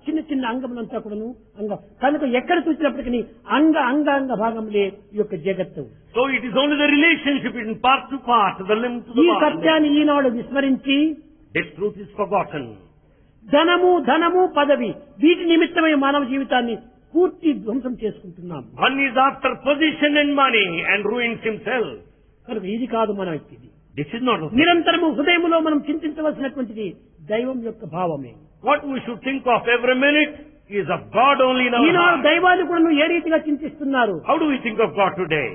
చిన్న చిన్న అంగములంతా కూడాను అంగం. కనుక ఎక్కడ చూసినప్పటికీ అంగ భాగములే ఈ యొక్క జగత్తు. So it is only the relationship between part to part, the limb to the ఈ body. సత్యాన్ని ఈనాడు విస్మరించి This truth is forgotten. ధనము పదవి వీటి నిమిత్తమై మానవ జీవితాన్ని పూర్తి ధ్వంసం చేసుకుంటున్నాం. One is after position and money and ruins himself. కనుక ఇది కాదు మనం ఇది. This is not the thing. నిరంతరము హృదయములో మనం చింతించవలసినటువంటిది దైవం యొక్క భావమే. What we should think of every minute is of God only in our Eenadu heart. దైవాన్ని కూడా ఏ రీతిగా చింతిస్తున్నారు? How do we think of God today?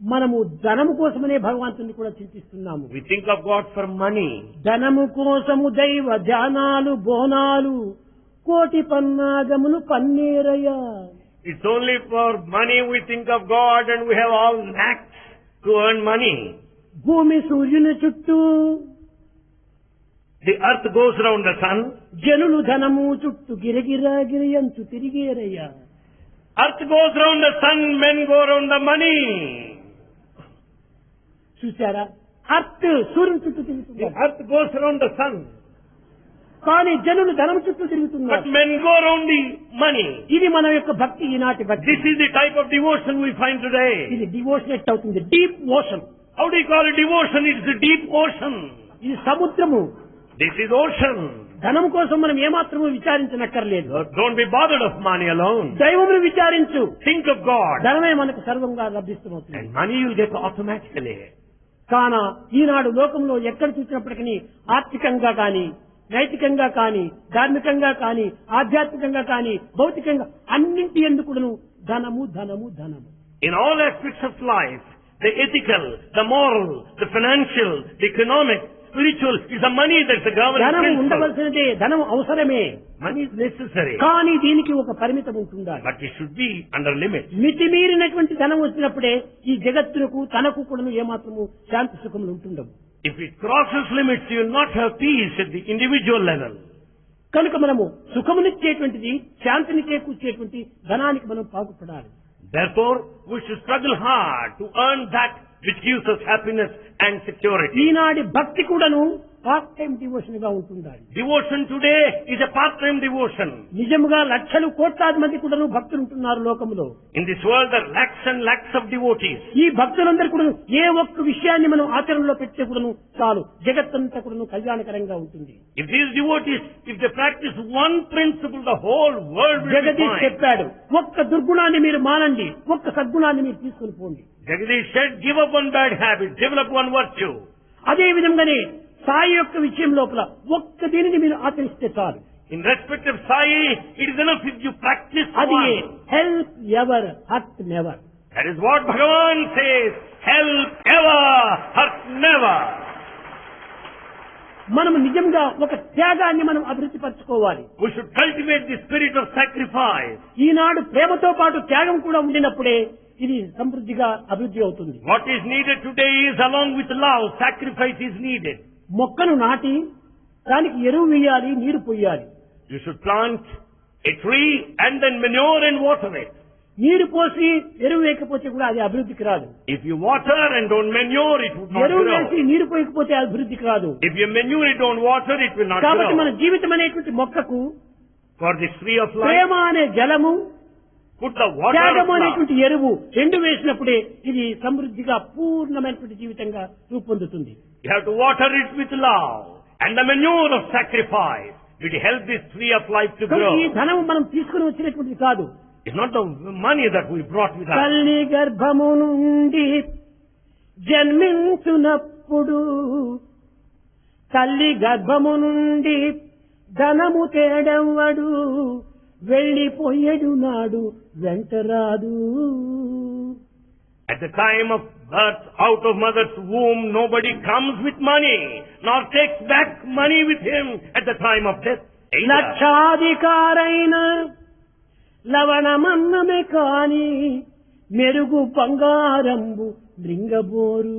మనము ధనము కోసమనే భగవంతుని కూడా చింతిస్తున్నాము. We think of God for money. ధనము కోసము దైవ ధ్యానాలు బోనాలు కోటి పన్నాగములు పన్నీరయ్య. It's only for money we think of God and we have all knacks to earn money. భూమి సూర్యుని చుట్టూ The earth goes round the sun. జనులు ధనము చుట్టూ గిరగిరాగిరియంచు తిరిగేరయ్య. Earth goes round the sun, men go round the money. చూశారా? Earth సూర్యుని చుట్టూ The తిరుగుతున్నారు, earth goes round the sun, కానీ జనులు ధనం చుట్టూ but తిరుగుతున్నారు. men go round the money. ఇది మన యొక్క భక్తి, ఈనాటి భక్తి. This is the type of devotion we find today. ఇది డివోషనెట్ అవుతుంది, deep ocean. How do you call it devotion? It's the deep ocean. ఇది సముద్రము. This is ocean. ధనం కోసం మనం ఏమాత్రము విచారించనక్కర్లేదు. Don't be bothered of money alone. దైవమును విచారించు, Think of God. ధనమే మనకు సర్వంగా లభిస్తుంది. And money you'll get automatically. కాన ఈనాడు లోకంలో ఎక్కడ చూసినప్పటికీ ఆర్థికంగా కానీ, నైతికంగా కానీ, ధార్మికంగా కానీ, ఆధ్యాత్మికంగా కానీ, భౌతికంగా అన్నింటి ఎందుకును ధనము ధనము ధనము. In all aspects of life, the ethical, the moral, the financial, the economic, spiritual, is the money that's the governing ధనము principle. ఉండవలసినదే, ధనం అవసరమే. Money is necessary, కానీ దీనికి ఒక పరిమితం ఉంటుండాలి. but it should be under limits. మితిమీరినటువంటి ధనం వచ్చినప్పుడే ఈ జగత్తులకు తనకు కూడా ఏమాత్రము శాంతి సుఖములు ఉంటుండవు. If it crosses limits, you will not have peace at the individual level. కనుక మనము సుఖమునిచ్చేటువంటిది, శాంతిని చేకూర్చేటువంటి ధనానికి మనం పాటుపడాలి. Therefore, we should struggle hard to earn that which gives us happiness and security. ఈనాటి భక్తి కూడాను పార్ట్ టైం డివోషన్ గా ఉంటుండాలి. Devotion today is a part-time devotion. నిజముగా లక్షలు కోట్లాది మంది కూడాను భక్తులు ఉంటున్నారు లోకములో. In this world, there are lakhs and lakhs of devotees. ఈ భక్తులందరూ కూడా ఏ ఒక్క విషయాన్ని మనం ఆచరణలో పెట్టే కూడాను చాలు, జగత్తంతా కూడాను కళ్యాణకరంగా ఉంటుంది. If these devotees, if they practice one principle, the whole world will be Jagadish fine. చెప్పాడు, ఒక్క దుర్గుణాన్ని మీరు మానండి, ఒక్క సద్గుణాన్ని మీరు తీసుకుని పోండి. Jagadish said, give up one bad habit, develop one virtue. అదే విధంగానే సాయి యొక్క విషయం లోపల ఒక్క దీనిని మీరు ఆచరిస్తే చాలు. In respect of Sai, it is enough if you practice అది one. Help ever hurt never. That is what Bhagavan says, help ever, hurt never. మనం నిజంగా ఒక త్యాగాన్ని మనం అభివృద్ధి పరచుకోవాలి. We should cultivate the spirit of sacrifice. ఈనాడు ప్రేమతో పాటు త్యాగం కూడా ఉండినప్పుడే ఇది సమృద్ధిగా అభివృద్ధి అవుతుంది. What is needed today is along with love, sacrifice is needed. మొక్కను నాటి దానికి ఎరువు వేయాలి, నీరు పొయ్యాలి. You should plant a tree and then manure and water it. నీరు పోసి ఎరువు వేయకపోతే కూడా అది అభివృద్ధికి రాదు. If you water and don't manure, it would not ఎరువు వేసి grow. నీరు పోయకపోతే అభివృద్ధికి రాదు. If you manure it, don't water, it will not కాబట్టి మన grow. జీవితం అనేటువంటి మొక్కకు For this tree of life, ప్రేమ అనే జలము, put the water of త్యాగము love. అనేటువంటి ఎరువు రెండు వేసినప్పుడే ఇది సమృద్ధిగా పూర్ణమైనటువంటి జీవితంగా రూపొందుతుంది. You have to water it with love and the manure of sacrifice. It will help this tree of life to కానీ grow. ఈ ధనం మనం తీసుకుని వచ్చినటువంటిది కాదు. It's not the money that we brought with us. తల్లి గర్భము నుండి జన్మించునప్పుడు, తల్లి గర్భము నుండి ధనము తేడెవ్వడు, వెళ్ళిపోయేడు నాడు వెంటరాదు. At the time of birth, out of mother's womb, nobody comes with money, nor takes back money with him at the time of death. Either. లక్షాధికారైన లవణమన్నమే కాని మెరుగు బంగారంబు మృంగబోరు.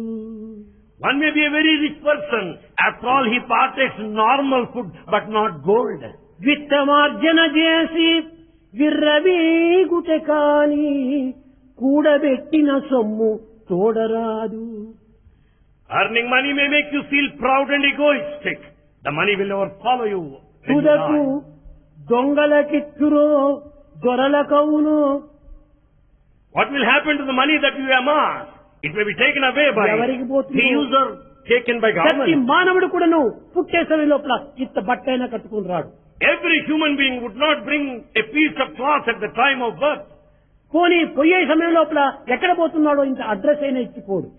One may be a very rich person. After all, he partakes normal food, but not gold. విత్తమార్జన చేసి విర్రవీగుట కాని కూడబెట్టిన సొమ్ము తోడరాదు. Earning money may make you feel proud and egoistic. The money will never follow you. when you తుదకు die. దొంగలకిత్తురో దొరలకవును. What will happen to the money that you amass? It may be taken away by ఎవరికి పోతుందో? thieves or taken by ప్రతి government. మానవుడు కూడాను పుట్టే సమయం లోపల ఇంత బట్టైనా కట్టుకుని రాడు. Every human being would not bring a piece of cloth at the time of birth. పోనీ పోయే సమయం లోపల ఎక్కడ పోతున్నాడో ఇంత అడ్రస్ అయినా ఇచ్చిపోడు.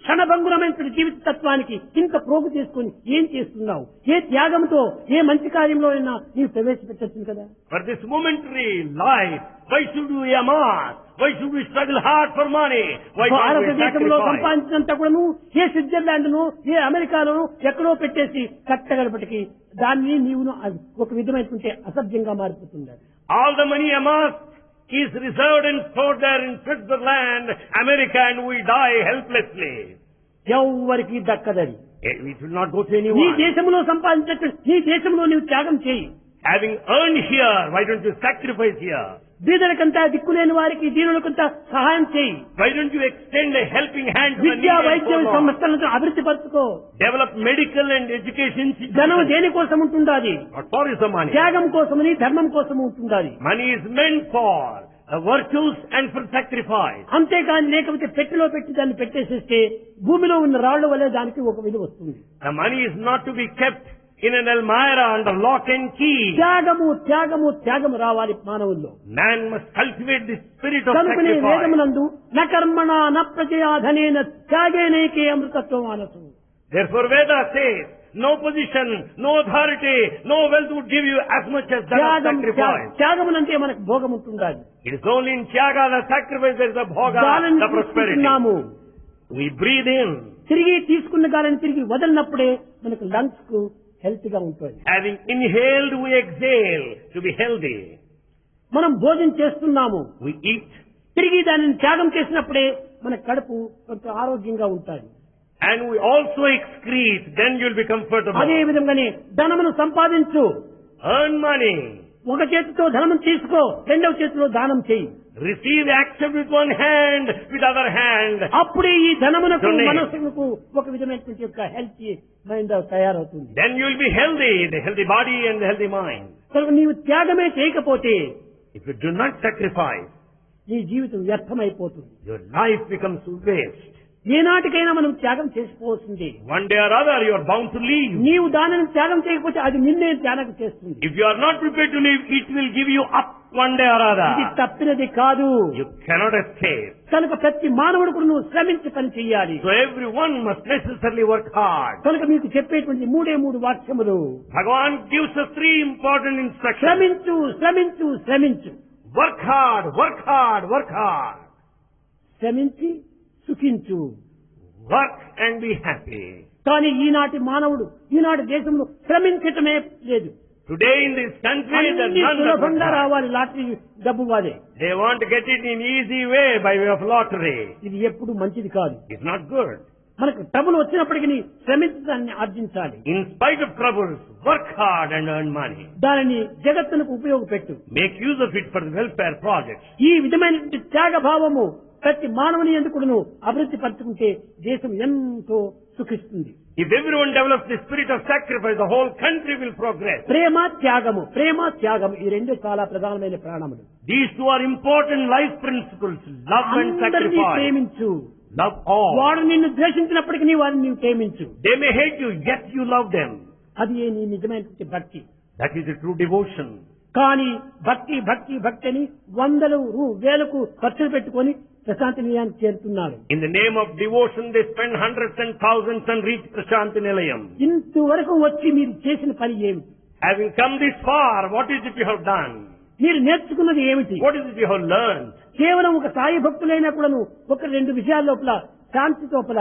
క్షణభంగురమైన జీవిత తత్వానికి ఇంత ప్రోగు చేసుకుని ఏం చేస్తున్నావు? ఏ త్యాగంతో ఏ మంచి కార్యంలో అయినా నీవు ప్రవేశపెట్టచ్చు కదా. For this momentary life, why should we amass? Why should we struggle hard for money? Why can't we భారతదేశంలో sacrifice? సంపాదించినంత కూడాను ఏ స్విట్జర్లాండ్ ను ఏ అమెరికాలోను ఎక్కడో పెట్టేసి కట్టగలపటికి దాన్ని నీవు ఒక విధమైనటువంటి అసభ్యంగా మారిపోతుంది. All the money amassed is reserved and stored there in Switzerland, America, and we die helplessly. ఎవరికి దక్కదది. It will not go to నీ anyone. దేశంలో సంపాదించినట్టు నీ దేశంలో నీవు త్యాగం చేయి. Having earned here, why don't you sacrifice here? బీదలకంతా దిక్కులేని వారికి దీనులకంతా సహాయం చేయి. Why don't you extend a helping hand to the విద్యా needy and వైద్య forlorn? సంస్థలను అభివృద్ధి పరచుకో. Develop medical and education ధనం institutions. దేనికోసం ఉంటుండాది? What for is the money? త్యాగం కోసమని ధర్మం కోసం ఉంటుండాది. Money is meant for virtues and for sacrifice. అంతేకాని లేకపోతే పెట్టెలో పెట్టి దాన్ని పెట్టేసేస్తే భూమిలో ఉన్న రాళ్ల వల్లే దానికి ఒక విలువ వస్తుంది. The money is not to be kept in an almirah under lock and key. త్యాగము త్యాగము త్యాగము రావాలి మానవుల్లో. Man must cultivate the spirit of కనుకనే sacrifice. వేదమునందు న కర్మణ న ప్రజయాధనేన త్యాగేనేకే అమృతత్వం అనసు. Therefore Veda says, no position, no authority, no wealth would give you as much as that of త్యాగం sacrifice. త్యాగమునంటే మనకు భోగం ఉంటుండాలి. It is only in Tyaga, the sacrifice, there is the bhoga, గాలిని the prosperity. తీసుకుంటున్నాము. We breathe in. తిరిగి తీసుకున్న గాలిని తిరిగి వదలినప్పుడే మనకు లంగ్స్ కు హెల్త్ గా ఉంటుంది. Having inhaled, we exhale to be healthy. మనం భోజనం చేస్తున్నాము. We eat. తిరిగి దానిని త్యాగం చేసినప్పుడే మన కడుపు కొంత ఆరోగ్యంగా ఉంటుంది. And we also excrete, then you'll be comfortable. అదే విధంగానే ధనమును సంపాదించు. Earn money. ఒక చేతితో ధనం తీసుకో, రెండవ చేతిలో దానం చేయి. Receive, accept with one hand, with other hand. అప్పుడే ఈ ధనమునకు Donate. మనసుకు ఒక విధమైనటువంటి యొక్క హెల్తీ మైండ్ తయారవుతుంది. Then you'll be healthy, the healthy body and the healthy mind. కనుక నీవు త్యాగమే చేయకపోతే If you do not sacrifice, నీ జీవితం వ్యర్థమైపోతుంది. your life becomes waste. ఏనాటికైనా మనం త్యాగం చేసుకోవాల్సింది. One day or other, you are bound to leave. నీవు దానిని త్యాగం చేయకపోతే అది నిన్నే త్యాగం చేస్తుంది. If you are not prepared to leave, it will give you up one day or ఇది other. తప్పినది కాదు. You cannot escape. కనుక ప్రతి మానవుడు కూడా నువ్వు శ్రమించి పని చెయ్యాలి. So everyone must necessarily work hard. కనుక మీకు చెప్పేటువంటి మూడు వాక్యములు. Bhagavan gives us three important instructions. శ్రమించు శ్రమించు శ్రమించు. Work hard, work hard, work hard. శ్రమించి సుఖించు. Work and be happy. కానీ ఈనాటి మానవుడు ఈనాటి దేశంలో శ్రమించటమే లేదు. Today in this country, the అన్ని none సులభంగా that రావాలి. లాటరీ డబ్బు వాదే. they want to get it in easy way by way of lottery. ఇది ఎప్పుడు మంచిది కాదు. It's not good. మనకు డబ్బులు వచ్చినప్పటికీ శ్రమించడాన్ని ఆర్జించాలి. In spite of troubles, work hard and earn money. దానిని జగత్తునకు ఉపయోగపెట్టు. Make use of it for the welfare projects. ఈ విధమైన త్యాగ భావము ప్రతి మానవుని ఎందుకును అభివృద్ధి పరచుకుంటే దేశం ఎంతో సుఖిస్తుంది. If everyone develops the spirit of sacrifice, the whole country will progress. ప్రేమ త్యాగము ప్రేమ త్యాగము ఈ రెండు చాలా ప్రధానమైన ప్రాణములు. These two are important life principles. Love and అందరినీ sacrifice. ప్రేమించు. Love all. వాడు నిన్ను ద్వేషించినప్పటికీ వారిని నీవు ప్రేమించు. They may hate you, yet you love them. అది నీ నిజమైనటువంటి భక్తి. That is the true devotion. కానీ భక్తి భక్తి భక్తి అని వందలు వేలకు ఖర్చులు పెట్టుకొని ప్రశాంతి నిలయానికి చేరుతున్నారు. In the name of devotion, they spend hundreds and thousands and reach Prashanti Nilayam. ఇంతవరకు వచ్చి మీరు చేసిన పని ఏమిటి? Having come this far, what is it you have done? మీరు నేర్చుకున్నది ఏమిటి? What is it you have learned? కేవలం ఒక సాయి భక్తులైనా కూడాను ఒక రెండు విషయాల లోపల శాంతి లోపల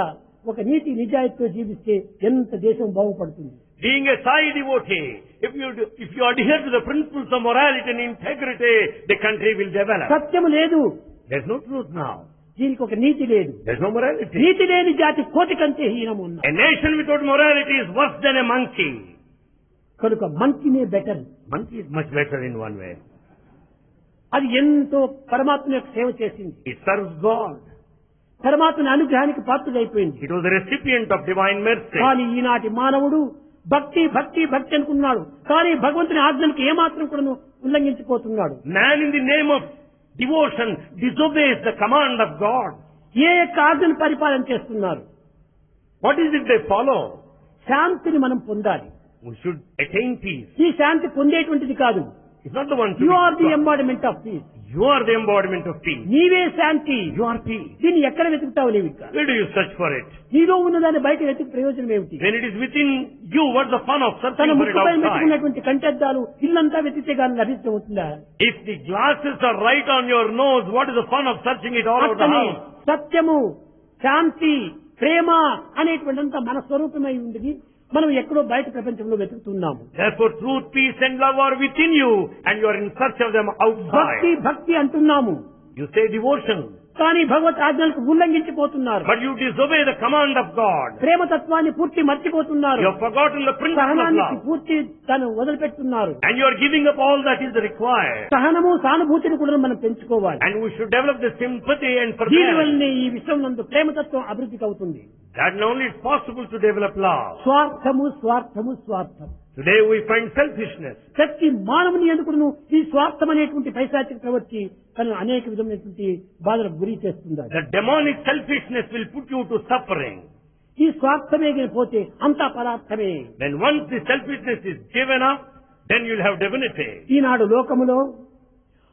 ఒక నీతి నిజాయితీతో జీవిస్తే ఎంత దేశం బాగుపడుతుంది. Being a Sai devotee, if you adhere to the principles of morality and integrity, the country will develop. సత్యము లేదు, There's no truth now. దీనికి ఒక నీతి లేదు. There's no morality. నీతి లేని జాతి కోటి కంటే హీనము ఉన్నది. A nation without morality is worse than a monkey. కనుక మంచినే better. Monkey is much better in one way. అది ఎంతో పరమాత్మ యొక్క సేవ చేసింది. It serves God. పరమాత్మని అనుగ్రహానికి పాత్రుడైపోయింది. It was the recipient of divine mercy. కానీ ఈనాటి మానవుడు భక్తి భక్తి భక్తి అనుకున్నాడు, కానీ భగవంతుని ఆజ్ఞలకు ఏమాత్రం కూడా ఉల్లంఘించిపోతున్నాడు. Man in the name of devotion disobeys the command of God. ఏ యొక్క ఆజ్ఞను పరిపాలన చేస్తున్నారు? What is it they follow? శాంతిని మనం పొందాలి. We should attain peace. ఈ శాంతి పొందేటువంటిది కాదు. It's not the one to you be are the God. Embodiment of peace. You are the embodiment of peace. నీవే శాంతి. You are peace. దీన్ని ఎక్కడ వెతుకుతావు నీవు? ఇంకా Where do you search for it? నీలో ఉన్నదాన్ని బయట వెతికి ప్రయోజనం ఏమిటి? When it is within you, what's the fun of తన searching for it ముక్కుపై outside? పెట్టుకున్నటువంటి కంటద్దాలు ఇల్లంతా వెతికితే గాని లభిస్తవుతుందా? If the glasses are right on your nose, what is the fun of searching it all over the అట్లనే house? సత్యము, శాంతి, ప్రేమ అనేటువంటిదంతా మన స్వరూపమై ఉంది. మనం ఎక్కడో బయట ప్రపంచంలో వెతుకుతున్నాము. Therefore, truth, peace and love are within you, and you are in search of them భక్తి outside. భక్తి అంటున్నాము, You say devotion, కానీ భగవత్ ఆజ్ఞలకు ఉల్లంఘించిపోతున్నారు. but you disobey the command of God. ప్రేమతత్వాన్ని పూర్తి మర్చిపోతున్నారు. You have forgotten the principle of సహనానికి love, పూర్తి తను వదిలిపెడుతున్నారు. and you are giving up all that is required. సహనము సానుభూతిని కూడా మనం పెంచుకోవాలి. And we should develop the sympathy and దీని forbearance. వల్లనే ఈ విశ్వం నందు ప్రేమతత్వం అభివృద్ధికి అవుతుంది. That only is possible to develop love. స్వార్థము స్వార్థము స్వార్థం. Today we find selfishness. ప్రతి మానవుని ఎందుకును ఈ స్వార్థం అనేటువంటి పైశాచిక ప్రవృత్తి తను అనేక విధమైనటువంటి బాధలకు గురి చేస్తుంది. The demonic selfishness will put you to suffering. ఈ స్వార్థమే పోతే అంతా పరార్థమే. Then once the selfishness is given up, then you'll have divinity. ఈనాడు లోకములో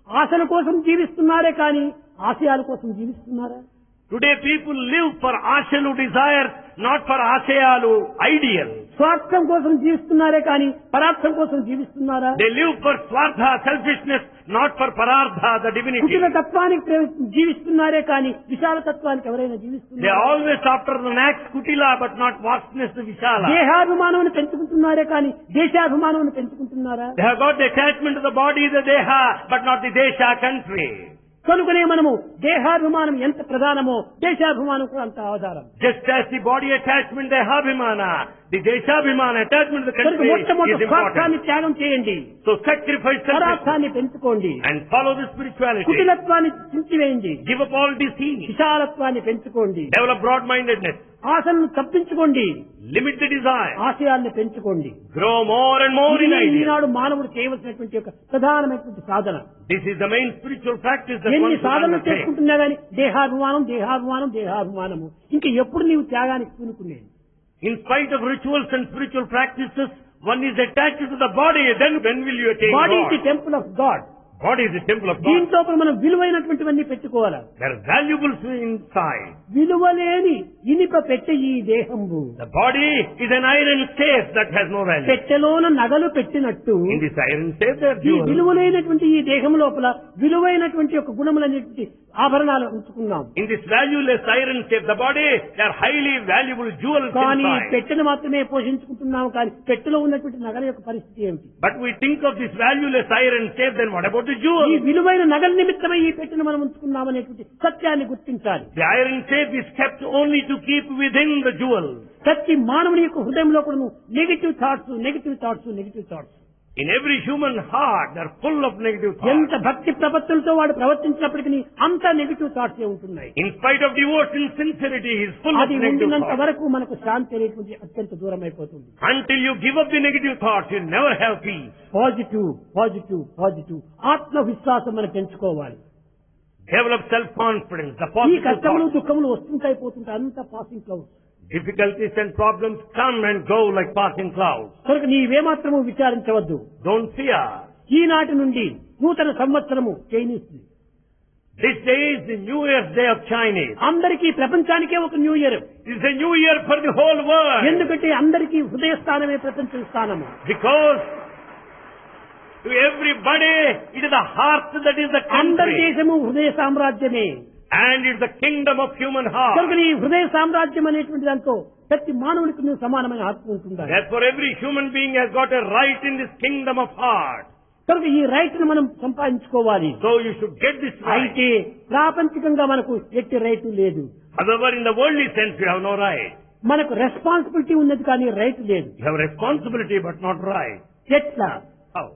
ఆశల కోసం జీవిస్తున్నారే కానీ ఆశయాల కోసం జీవిస్తున్నారా? Today people live for ashalu desires, not for ashayalu ideal. స్వార్థం కోసం జీవిస్తున్నారే కానీ పరార్థం కోసం జీవిస్తున్నారా? They live for swartha, selfishness, not for parartha, the divinity. కుటిల తత్వానికి జీవిస్తున్నారే కానీ విశాల తత్వానికి ఎవరైనా They జీవిస్తున్నారా? are always after the next kutila, but not vastness, the vishala. దేహాభిమానం పెంచుకుంటున్నారే కానీ దేశాభిమానం పెంచుకుంటున్నారా? They have got the attachment to the body, the deha, but not the desha, country. కనుకనే మనము దేహాభిమానం ఎంత ప్రధానమో దేశాభిమానం కూడా అంత ఆధారం. Just as the body attachment, dehabhimana, the deshabhimana attachment to the కనుక country మొట్టమొదటి is స్వార్థాన్ని important. త్యాగం చేయండి, So sacrifice selfishness పరార్థాన్ని పెంచుకోండి, and follow the spirituality. కుటిలత్వాన్ని చించివేయండి, Give up all deceit. విశాలత్వాన్ని పెంచుకోండి, Develop broad-mindedness. ఆశలను తప్పించుకోండి, Limit the desire. ఆశయాన్ని పెంచుకోండి. Grow more and more in ఇది ideas. ఈనాడు మానవుడు చేయవలసినటువంటి ఒక ప్రధానమైనటువంటి సాధన. This is the main spiritual practice that ఎన్ని one should సాధనలు undertake. చేసుకుంటున్నా గానీ దేహాభిమానం దేహాభిమానం దేహాభిమానము ఇంకా ఎప్పుడు నీవు త్యాగానికి పూనుకునేది? In spite of rituals and spiritual practices, one is attached to the body. Then when will you attain body is the God? Temple of God. Body is the temple of God. దీంతో మనం విలువైనటువంటివన్నీ పెట్టుకోవాలి. There are valuables inside. విలువలేని ఇనిప పెట్టె ఈ దేహంబు, The body is an iron safe that has no value. పెట్టెలోన నగలు పెట్టినట్టు In this iron safe there are ఈ jewels. విలువలేనటువంటి ఈ దేహం లోపల విలువైనటువంటి ఒక గుణములనేటువంటి ఆభరణాలు ఉంచుకున్నాం. In this valueless iron safe, the body, there are highly valuable jewels కానీ inside. పెట్టెను మాత్రమే పోషించుకుంటున్నాము, కానీ పెట్టెలో ఉన్నటువంటి నగల యొక్క పరిస్థితి ఏమిటి? But we think of this valueless iron safe, then what about the ఈ jewels? విలువైన నగల నిమిత్తమై ఈ పెట్టెను మనం ఉంచుకున్నామనేటువంటి సత్యాన్ని గుర్తించాలి. The iron safe is kept only to keep within the jewels. ప్రతి మానవుని యొక్క హృదయంలో కూడా negative thoughts negative thoughts negative thoughts. In every human heart, they are full of negative ఎంత thoughts. భక్తి ప్రపత్తులతో వాడు ప్రవర్తించినప్పటికీ అంత నెగిటివ్ థాట్స్ ఉంటున్నాయి. In spite of devotion, sincerity, he is full of అది negative ఉండినంత thoughts. వరకు మనకు శాంతి అనేటువంటి అత్యంత దూరం అయిపోతుంది. Until you give up the negative thoughts, you'll never have peace. Positive positive positive ఆత్మవిశ్వాసం మనం పెంచుకోవాలి. Develop self-confidence, the ఈ positive కష్టములు thoughts. దుఃఖములు వస్తుంటాయి పోతుంటాయి, అంత passing clouds. Difficulties and problems come and go like passing clouds. కనుక నీవేమాత్రము విచారించవద్దు. Don't fear. ఈనాటి నుండి నూతన సంవత్సరము Chinese. This day is the New Year's Day of Chinese. అందరికీ ప్రపంచానికే ఒక new year. It's a new year for the whole world. ఎందుకంటే అందరికీ హృదయ స్థానమే ప్రపంచ స్థానము. Because to everybody, it is the heart that is the అందరి country. దేశము హృదయ సామ్రాజ్యమే. And it's the kingdom of human heart. కనుక ఈ హృదయ సామ్రాజ్యం అనేటువంటి దాంతో ప్రతి మానవునికి సమానమైన హక్కు ఉంటుంది. Therefore, every human being has got a right in this kingdom of heart. కనుక ఈ రైట్ ను మనం సంపాదించుకోవాలి. So you should get this right. అయితే ప్రాపంచికంగా మనకు ఎట్టి రైట్ లేదు. However, in the worldly sense, you have no right. మనకు రెస్పాన్సిబిలిటీ ఉన్నది కానీ రైట్ లేదు. You have responsibility but not right. ఎట్లా? How?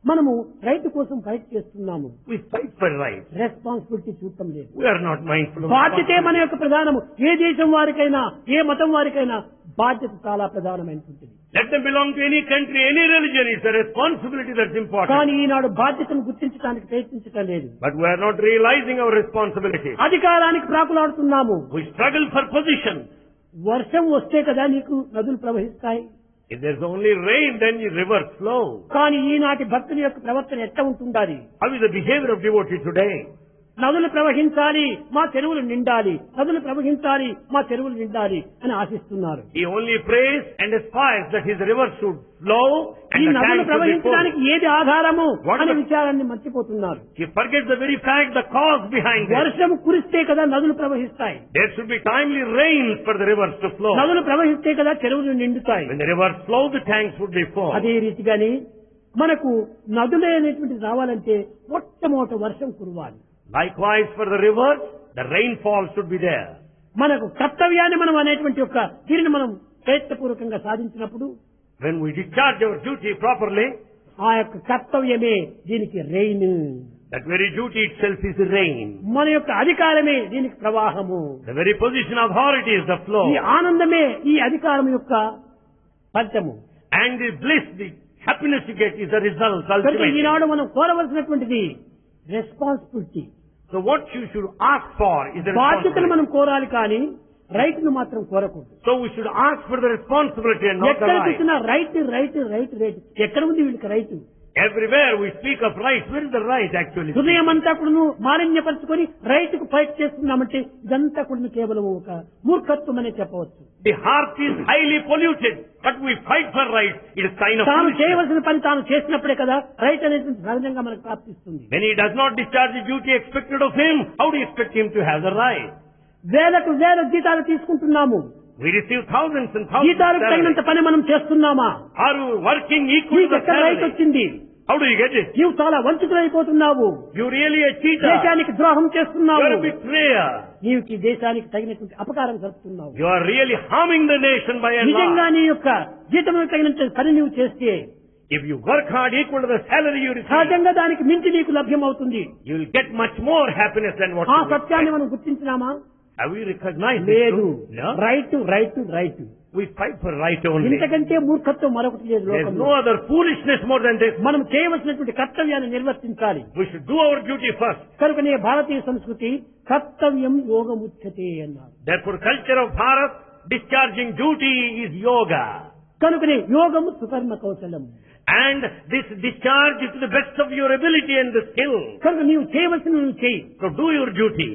మనము రైట్ కోసం ఫైట్ చేస్తున్నాము. We fight for right. Responsibility చూడటం లేదు. We are not mindful of బాధ్యతే మన యొక్క ప్రధానము. ఏ దేశం వారికైనా ఏ మతం వారికైనా బాధ్యత చాలా ప్రధానమైనటువంటిది. Let them belong to any country, any religion. It's a responsibility that's important. కానీ ఈనాడు బాధ్యతను గుర్తించడానికి ప్రయత్నించడం లేదు. But we are not realizing our responsibility. అధికారానికి ప్రాకులాడుతున్నాము. We struggle for position. వర్షం వస్తే కదా నీకు నదులు ప్రవహిస్తాయి. If there's only rain, then the rivers flow. కానీ ఈనాటి భక్తుల యొక్క ప్రవర్తన ఎట్లా ఉంటుండాలి? How is the behavior of devotee today? నదులు ప్రవహించాలి, మా చెరువులు నిండాలి, నదులు ప్రవహించాలి, మా చెరువులు నిండాలి అని ఆశిస్తున్నారు. He only prays and aspires that his rivers should flow ఈ and the నదులు tanks should be ప్రవహించడానికి full. ఏది ఆధారము What అనే the- విచారాన్ని మర్చిపోతున్నారు. He forgets the very fact, the cause behind it. వర్షం కురిస్తే కదా నదులు ప్రవహిస్తాయి. There should be timely rains for the rivers to flow. నదులు ప్రవహిస్తే కదా చెరువులు నిండుతాయి. When the rivers flow, the tanks would be full. అదే రీతిగానే మనకు నదులే అనేటువంటిది రావాలంటే మొట్టమొదట వర్షం కురవాలి. Likewise, for the rivers, the rainfall should be there. మనకు కర్తవ్యాన్ని మనం అనేటువంటి యొక్క దీనిని మనం ప్రయత్నపూర్వకంగా సాధించినప్పుడు When we discharge our duty properly, ఆ యొక్క కర్తవ్యమే దీనికి rain. that very duty itself is rain. మన యొక్క అధికారమే దీనికి ప్రవాహము. The very position of authority is the flow. ఈ ఆనందమే ఈ అధికారం యొక్క ఫలితము. And the bliss, the happiness you get is the result కనుక ultimately. ఈనాడు మనం కోరవలసినటువంటిది responsibility. So what you should ask for is the బాధ్యతను responsibility. మనం కోరాలి కానీ రైట్ ను మాత్రం కోరకూడదు. So we should ask for the responsibility and not the ఎక్కడ right. చూసినా right right right right ఎక్కడ ఉంది వీళ్ళకి right? Everywhere we speak of right. Where is the right actually? హృదయం అంతా కూడా మాలిన్యపరుచుకొని రైట్ కు ఫైట్ చేస్తున్నామంటే ఇదంతా కూడా కేవలం ఒక మూర్ఖత్వం అనే చెప్పవచ్చు. The heart is highly polluted, but we fight for right. It is sign of తాను foolishness. చేయవలసిన పని తాను చేసినప్పుడే కదా రైట్ అనేది సహజంగా మనకు ప్రాప్తిస్తుంది. When he does not discharge the duty expected of him, how do you expect him to have the right? వేలకు వేల జీతాలు తీసుకుంటున్నాము. We receive thousands and thousands of జీతాలకు తగినంత salaries. పని మనం చేస్తున్నామా? Are you working equal to నీకు the ఎక్కడ రైట్ salary? వచ్చింది? How do you get it? నీవు చాలా వంచితులైపోతున్నావు. You really a cheater. దేశానికి ద్రోహం You చేస్తున్నావు. are a betrayer. నీవు ఈ దేశానికి తగినటువంటి అపకారం జరుపుతున్నావు. You are really harming the nation by a నిజంగా law. నీ యొక్క జీతములకు తగినంత పని నీవు చేస్తే If you work hard equal to the salary you receive, సహజంగా దానికి మించి నీకు లభ్యమవుతుంది. you will get much more happiness than what ఆ you సత్యాన్ని expect. మనం గుర్తించినామా? Have we recognized లేదు. it? No. Right right right. We fight for right only. ఇంతకంటే మూర్ఖత్వం మరొకటి లేదు There is లోకంలో. no other foolishness more than this. మనం చేయవలసినటువంటి కర్తవ్యాన్ని నిర్వర్తించాలి. We should do our duty first. కనుకనే భారతీయ సంస్కృతి కర్తవ్యం యోగముచ్యతే అన్నారు. Therefore, culture of Bharat, discharging duty is yoga. కనుకనే యోగము సుకర్మ కౌశలం. And this discharge is to the best of your ability and the skill. కనుక నీవు చేయవలసిన నువ్వు చేయి, So do your duty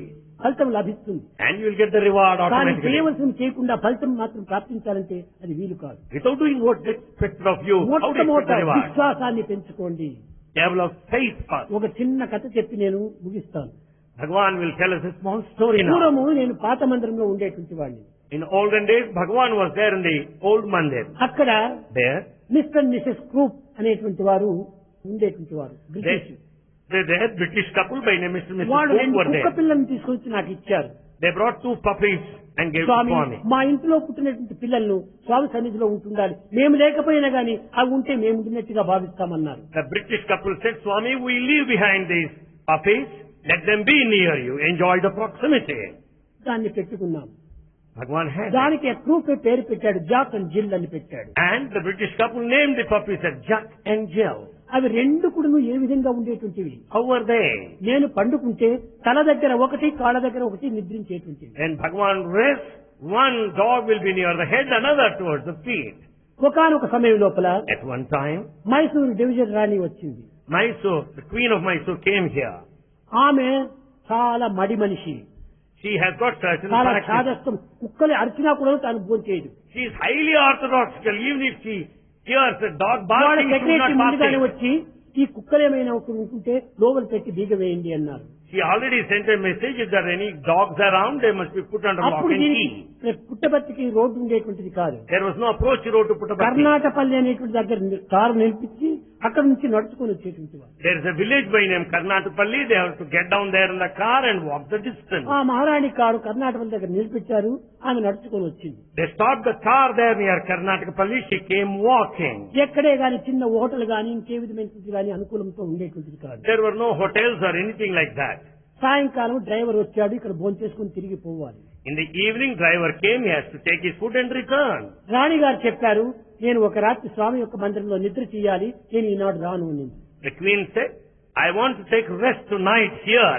ఫలితం లభిస్తుంది. and you will get the reward కానీ automatically. చేయవలసిన చేయకుండా ఫలితం మాత్రం ప్రాప్తించాలంటే అది వీలు కాదు. Without doing what is expected of you, how do you expect మొట్టమొదట the reward? విశ్వాసాన్ని పెంచుకోండి. Develop faith first. ఒక చిన్న కథ చెప్పి నేను ముగిస్తాను. Bhagavan will tell us a small story now. పూర్వము నేను పాత మందిరంలో ఉండేటువంటి వాడిని. In olden days, Bhagavan was there in the old mandir. అక్కడ There, మిస్టర్ మిసెస్ క్రూప్ అనేటువంటి వారు ఉండేటువంటి వారు British. they had British couple by name Mr. and Mrs. వాడు Cook రెండు were కుక్క there. పిల్లల్ని తీసుకొచ్చి నాకు ఇచ్చారు. They brought 2 puppies and gave to Swamy, Swami. మా ఇంట్లో పుట్టినటువంటి పిల్లలను స్వామి సన్నిధిలో ఉంటుండాలి, మేము లేకపోయినా గానీ అవి ఉంటే మేము ఉండినట్టుగా భావిస్తామన్నారు. The British couple said, Swami, we leave behind these puppies. Let them be near you. Enjoy the proximity. దాన్ని పెట్టుకున్నాం. Bhagavan had that. దానికి క్రూప్ పేరు పెట్టాడు, జాక్ అండ్ జిల్ అని పెట్టాడు. And the British couple named the puppies as Jack and Jill. అవి రెండు కూడా ఏ విధంగా ఉండేటువంటివి? How were they? నేను పండుకుంటే తల దగ్గర ఒకటి, కాళ్ళ దగ్గర ఒకటి నిద్రించేటువంటివి. When Bhagavan rests, one dog will be near the head, another towards the feet. ఒకానొక సమయం లోపల At one time, Mysore division రాణి వచ్చింది. Mysore, the queen of Mysore came here. ఆమె చాలా మడి మనిషి, She has got certain చాలా practice. చాదస్తం. కుక్కలు అరిచినా కూడా తాను భోంచేయదు. She is highly orthodox. Even if she hears a dog వాళ్ళ barking, she will secretary not ముందుగానే partake. వచ్చి ఈ కుక్కలేమైనా ఉంటుంటే లోపల పెట్టి బీగ వేయండి అన్నారు. She already sent a message, if there are any dogs around, they must be put under lock అప్పుడు and key. పుట్టబర్తికి రోడ్డు ఉండేటువంటిది కాదు. There was no approach road to Puttaparthi. Karnatapalli అనేటువంటి దగ్గర కారు నిలిపించి అక్కడ నుంచి నడుచుకొని వచ్చేటువంటి వారు. There is a village by name Karnatapalli. They have to get down there in the car and walk the distance. ఆ మహారాణి కారు కర్ణాటపల్లి దగ్గర నిలిపించారు. ఆమె నడుచుకొని వచ్చింది. They stopped the car there near Karnatapalli. She came walking. ఎక్కడే గాని చిన్న hotel గాని ఇంకే విధమైనది గాని అనుకూలంతో ఉండేటువంటిది కాదు. There were no hotels or anything like that. సాయంకాలం డ్రైవర్ వచ్చాడు. ఇక్కడ భోంచేసుకుని తిరిగి పోవాలి. In the evening, driver came. He has to take his food and return. రాణి గారు చెప్పారు, నేను ఒక రాత్రి స్వామి యొక్క మందిరంలో నిద్ర చేయాలి, నేను ఈనాడు రాను అని. The queen said, I want to take rest tonight here.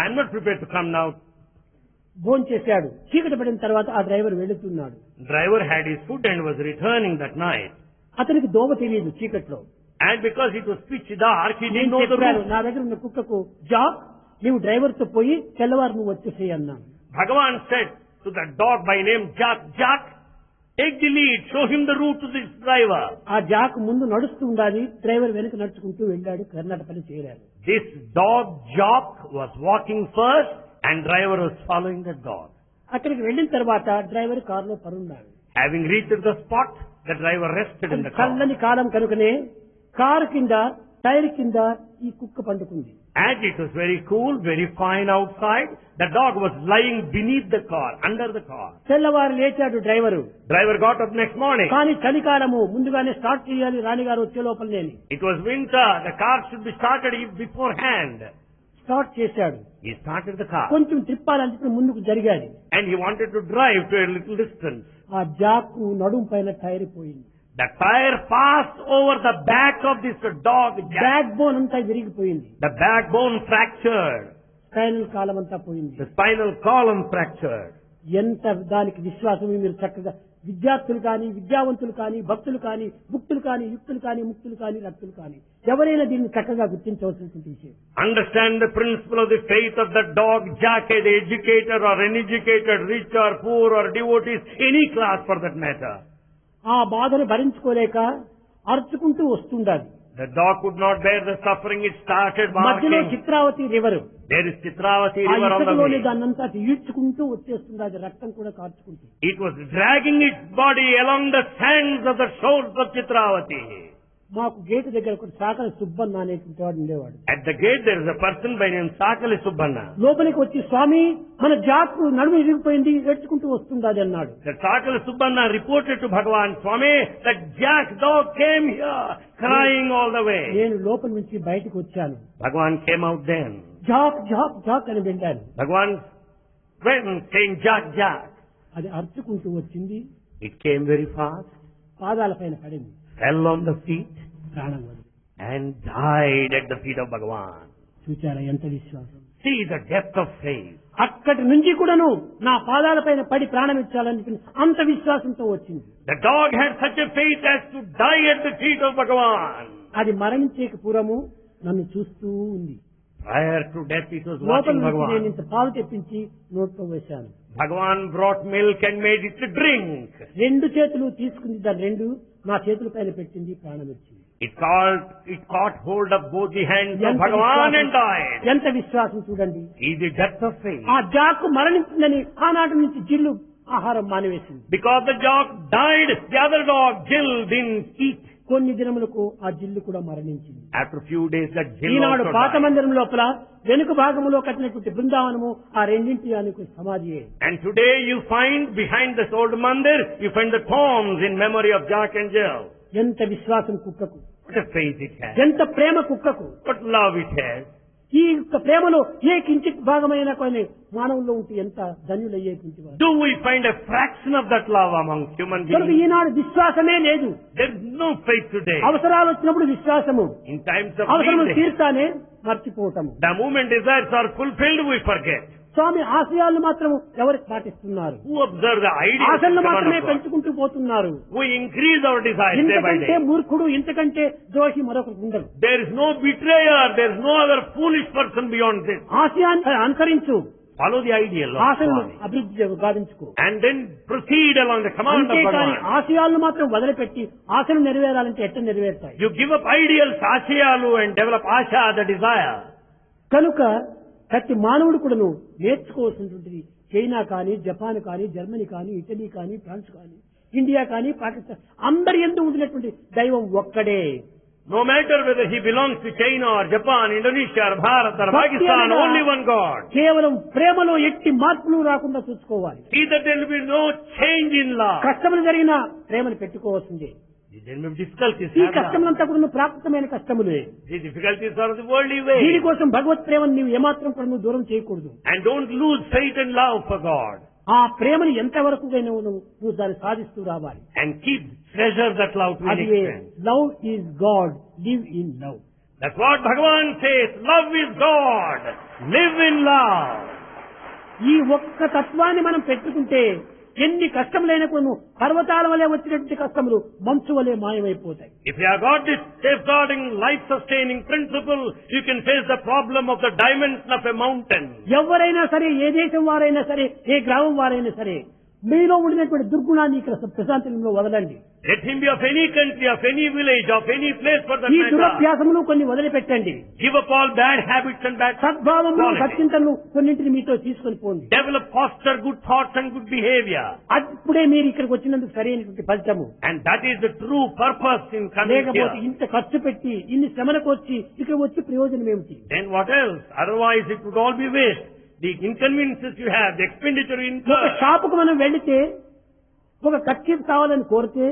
I am not prepared to come now. భోంచేశాడు. చీకటి పడిన తర్వాత ఆ డ్రైవర్ వెళుతున్నాడు. Driver had his food and was returning that night. అతనికి దోవ తెలియదు చీకట్లో. And because it was pitch dark, he didn't know the route. నా దగ్గర ఉన్న కుక్కకు జాక్, నీవు డ్రైవర్ తో పోయి తెల్లవారు నువ్వు వచ్చేసేయి అన్నాను. Bhagavan said to the dog by name Jack, Jack, take the lead, show him the route to this driver. ఆ జాక్ ముందు నడుస్తూ ఉండాలి. డ్రైవర్ వెనక నడుచుకుంటూ వెళ్ళాడు. కర్ణాటపల్లి చేరాడు. This dog Jack was walking first and driver was following the dog. అక్కడికి వెళ్ళిన తర్వాత డ్రైవర్ కారులో పరున్నాడు. Having reached the spot, the driver rested in the car. చల్లని కాలం కనుకనే కారు కింద టైర్ కింద ఈ కుక్క పండుకుంది. As it was very cool, very fine outside, the dog was lying beneath the car, under the car. తెల్లవారు లేచాడు driver. Driver got up next morning. కానీ చలికాలము ముందుగానే స్టార్ట్ చేయాలి రాణిగారు వచ్చే లోపలనే. It was winter. The car should be started beforehand. Start చేశాడు. He started the car. కొంచెం తిప్పాలంటే ముందుకు జరిగాడు. And he wanted to drive to a little distance. ఆ జాకు నడుం పైన టైర్ పోయింది. The tire passed over the back of this dog. Back bone అంతా విరిగిపోయింది. The backbone fractured. Spinal కాలం అంతా పోయింది. The spinal column fractured. ఎంత దానికి విశ్వాసం మీరు చక్కగా విద్యార్థులు కానీ విద్యావంతులు కానీ భక్తులు కానీ ముక్తులు కానీ యుక్తులు కానీ ముక్తులు కానీ రక్తులు కానీ ఎవరైనా దీన్ని చక్కగా గుర్తించవలసినటువంటి విషయం. Understand the principle of the faith of the dog Jack, the educator or uneducated, rich or poor or devotees, any class for that matter. ఆ బాధను భరించుకోలేక అరుచుకుంటూ వస్తుండాలి. The dog could not bear the suffering. It started మధ్యలో barking. Chitravati river. There is Chitravati ఆ river on the ఇసుకలోని way. దాన్నంతా ఈడ్చుకుంటూ వచ్చేస్తుంది. అది రక్తం కూడా కార్చుకుంటుంది. It was dragging its body along the sands of the shores of Chitravati. మాకు గేటు దగ్గర ఒక సాకల సుబ్బన్న అనేటువంటి వాడు ఉండేవాడు. At the gate there is a person by name Sakali Subbanna. లోపలికి వచ్చి స్వామి మన జాకు నడుము ఇరిగిపోయింది ఏడ్చుకుంటూ వస్తుంది అది అన్నాడు. The Sakali Subbanna reported to Bhagavan, Swami, that Jack dog came here crying all the way. నేను లోపల నుంచి బయటకు వచ్చాను. Bhagavan came out then. Jack Jack Jack అని వెళ్ళాను. Bhagavan went saying Jack, Jack. అది అరుచుకుంటూ వచ్చింది. It came very fast, పాదాల పైన పడింది. fell on the feet ప్రాణం వదిలి. and died at the feet of Bhagavan. చూచారా ఎంత విశ్వాసం. See the depth of faith. అక్కడి నుంచి కూడాను నా పాదాల పైన పడి ప్రాణం ఇచ్చాలని అంత విశ్వాసంతో వచ్చింది. The dog had such a faith as to die at the feet of Bhagavan. అది మరణించేకి పూర్వము నన్ను చూస్తూ ఉంది. Prior to death it was లోపల watching నుంచి నేను Bhagavan. ఇంత పాలు తెప్పించి నోట్లో వేశాను. Bhagavan brought milk and made it to drink. రెండు చేతులు తీసుకుంది. దాని రెండు నా చేతుల పైన పెట్టింది. ప్రాణం ఇచ్చింది. It caught hold of both the hands of ఎంత Bhagavan విశ్వాసం- and died. ఎంత విశ్వాసం చూడండి. See the depth of faith. ఆ జాకు మరణించిందని ఆనాటి నుంచి జిల్లు ఆహారం మానివేసింది. Because the dog died, the other dog, Jill, didn't eat. కొన్ని దినములకు ఆ జిల్లు కూడా మరణించింది. After a few days, that Jill Eenadu also పాత died. మందిరం లోపల వెనుక భాగంలో కట్టినటువంటి బృందావనము ఆ రెండింటి అనుకు సమాధియే. And today you find behind this old mandir, you find the tombs in memory of Jack and Jill. ఎంత విశ్వాసం కుక్కకు, What a faith it has. ఎంత ప్రేమ కుక్కకు. What love it has. ఈ యొక్క ప్రేమలో ఏ కించిత్ భాగమైన కొన్ని మానవుల్లో ఉంటే ఎంత ధన్యులయ్యేటువంటి వారు. Do we find a fraction of that love among human కనుక beings? ఈనాడు విశ్వాసమే లేదు. There is no faith today. అవసరాలు వచ్చినప్పుడు విశ్వాసము, In times of అవసరం need, తీర్చానే మర్చిపోవటము. the moment desires are fulfilled, we forget. స్వామి ఆశయాలను మాత్రం ఎవరికి పాటిస్తున్నారు? Who observe the ideas of ఆశలను the మాత్రమే command of God? పెంచుకుంటూ పోతున్నారు. We increase our desires day by ఇంతకంటే day. మూర్ఖుడు, ఇంతకంటే ద్రోహి మరొకరు ఉండరు. There is no betrayer, there is no other foolish person beyond this. ఆశయాన్ని అనుసరించు, Follow the ideal of ఆశలను Swami. అభివృద్ధి గావించుకో. And then proceed along the command of అంతేకాని Bhagavan. ఆశయాలను మాత్రం వదిలిపెట్టి ఆశలు నెరవేరాలంటే ఎట్ట నెరవేరుతాయి? You give up ideals, Ashayalu, and develop Asha, the desire. కనుక ప్రతి మానవుడు కూడాను నేర్చుకోవాల్సినటువంటిది చైనా కానీ, జపాన్ కానీ, జర్మనీ కానీ, ఇటలీ కానీ, ఫ్రాన్స్ కానీ, ఇండియా కానీ, పాకిస్తాన్ అందరి యందు ఉండినటువంటి దైవం ఒక్కడే. No matter whether he belongs to China or Japan, Indonesia or Bharat or భక్తి Pakistan, అనగా only one God. కేవలం ప్రేమలో ఎట్టి మార్పులు రాకుండా చూసుకోవాలి. See that there will be no change in love. కష్టములు జరిగినా ప్రేమను పెట్టుకోవాల్సిందే. There may be difficulties. ఈ కష్టములంతా కూడా ప్రాకృతమైన కష్టములే. The difficulties are the worldly way. దీనికోసం భగవత్ ప్రేమను నీవు ఏమాత్రం కూడా నువ్వు దూరం చేయకూడదు. And don't lose faith and love for God. ఆ ప్రేమను ఎంతవరకు నువ్వు దాన్ని సాధిస్తూ రావాలి. And keep treasure that love to an అది extent. Love is God, live in love. That's what Bhagavan says. Love is God. Live in love. ఈ ఒక్క తత్వాన్ని మనం పెట్టుకుంటే ఎన్ని కష్టములైన కొన్ని పర్వతాల వలె వచ్చినటువంటి కష్టములు మంచు వలె మాయమైపోతాయి. If you have got this safeguarding, life-sustaining principle, you can face the problem of the dimension of a mountain. ఎవరైనా సరే, ఏ దేశం వారైనా సరే, ఏ గ్రామం వారైనా సరే, మీలో ఉండినటువంటి దుర్గుణాన్ని ఇక్కడ ప్రశాంతంలో వదలండి. Let him be of any country, of any village, of any place for that ఈ matter. దురభ్యాసములు కొన్ని వదిలిపెట్టండి. Give up all bad habits and bad సద్భావములు, qualities. సత్చింతనలు కొన్నింటిని మీతో తీసుకొని పోండి. Develop, foster good thoughts and good behavior. అప్పుడే మీరు ఇక్కడికి వచ్చినందుకు సరైనటువంటి ఫలితము. And that is the true purpose in coming లేకపోతే here. ఇంత ఖర్చు పెట్టి ఇన్ని శ్రమలకు వచ్చి ఇక్కడ వచ్చి ప్రయోజనం ఏమిటి? Then what else? Otherwise it would all be waste. The inconveniences you have, the expenditure you ఒక incur. షాపుకు మనం వెళితే ఒక కర్చీఫ్ కావాలని కోరితే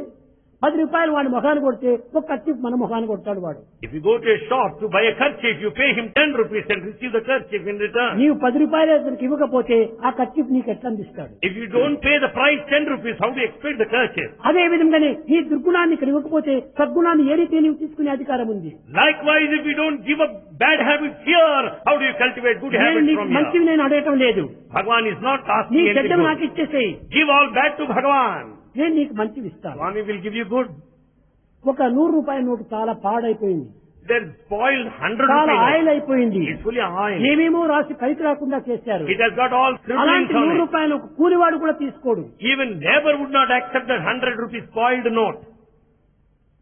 10 రూపాయలు వాడి మొఖాన్ని కొడితే ఒక కర్చీఫ్ మన మొఖాన్ని కొడతాడు వాడు. If you go to a shop to buy a kerchief, you pay him 10 rupees and receive the kerchief in return. నీవు 10 రూపాయలు అతనికి ఇవ్వకపోతే ఆ కర్చీఫ్ నీకు ఎట్లా అందిస్తాడు? If you don't pay the price 10 rupees, how do you expect the kerchief? అదే విధంగానే ఈ దుర్గుణాన్ని ఇక్కడ ఇవ్వకపోతే సద్గుణాన్ని ఏ రీతి నీవు తీసుకునే అధికారం ఉంది? Likewise, if you don't give up bad habits here, how do you cultivate good నేను habits నీకు from మంచివి here? నేను అడగటం లేదు. Bhagavan is not నీ asking anything చెడ్డను నాకు good. ఇచ్చేసేయి, Give all bad to Bhagavan. నేను నీకు మంచివి ఇస్తాను. Swami will give you good. ఒక 100 రూపాయల నోటు చాలా పాడైపోయింది, They're spoiled 100 చాలా rupees. ఆయిల్ అయిపోయింది, It's fully oil. ఏమేమో రాసి పైకి రాకుండా చేశారు. It has got all scribblings అలాంటి on 100 it. రూపాయలు ఒక కూలివాడు కూడా తీసుకోడు. Even neighbor would not accept that 100 rupees spoiled note.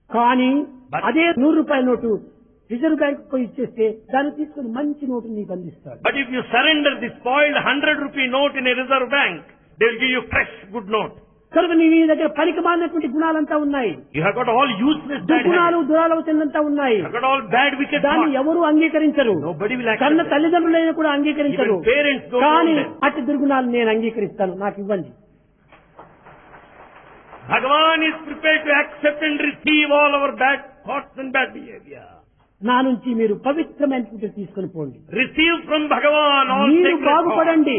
కానీ But- అదే 100 రూపాయల నోటు రిజర్వ్ బ్యాంక్ పోయి ఇచ్చేస్తే దాన్ని తీసుకుని మంచి నోటు నీకు అందిస్తాడు. But if you surrender the spoiled 100 rupee note in a reserve bank, they will give you fresh good note. కనుక నీ దగ్గర పనికి మాలినటువంటి గుణాలంతా ఉన్నాయి, You have got all useless bad దుర్గుణాలు habits. దురాలోచనలంతా ఉన్నాయి. You have got all bad wicked దాన్ని thoughts. ఎవరు అంగీకరించరు. Nobody will accept కన్న it. తల్లిదండ్రులైనా కూడా అంగీకరించరు. Even parents don't కానీ want them. అట్టి దుర్గుణాలు నేను అంగీకరిస్తాను, నాకు ఇవ్వండి. Bhagavan is prepared to accept and receive all our bad thoughts and bad behavior. నా నుంచి మీరు పవిత్రమైనటువంటి తీసుకుని పోండి. Receive from Bhagavan all మీరు sacred thoughts. బాగుపడండి,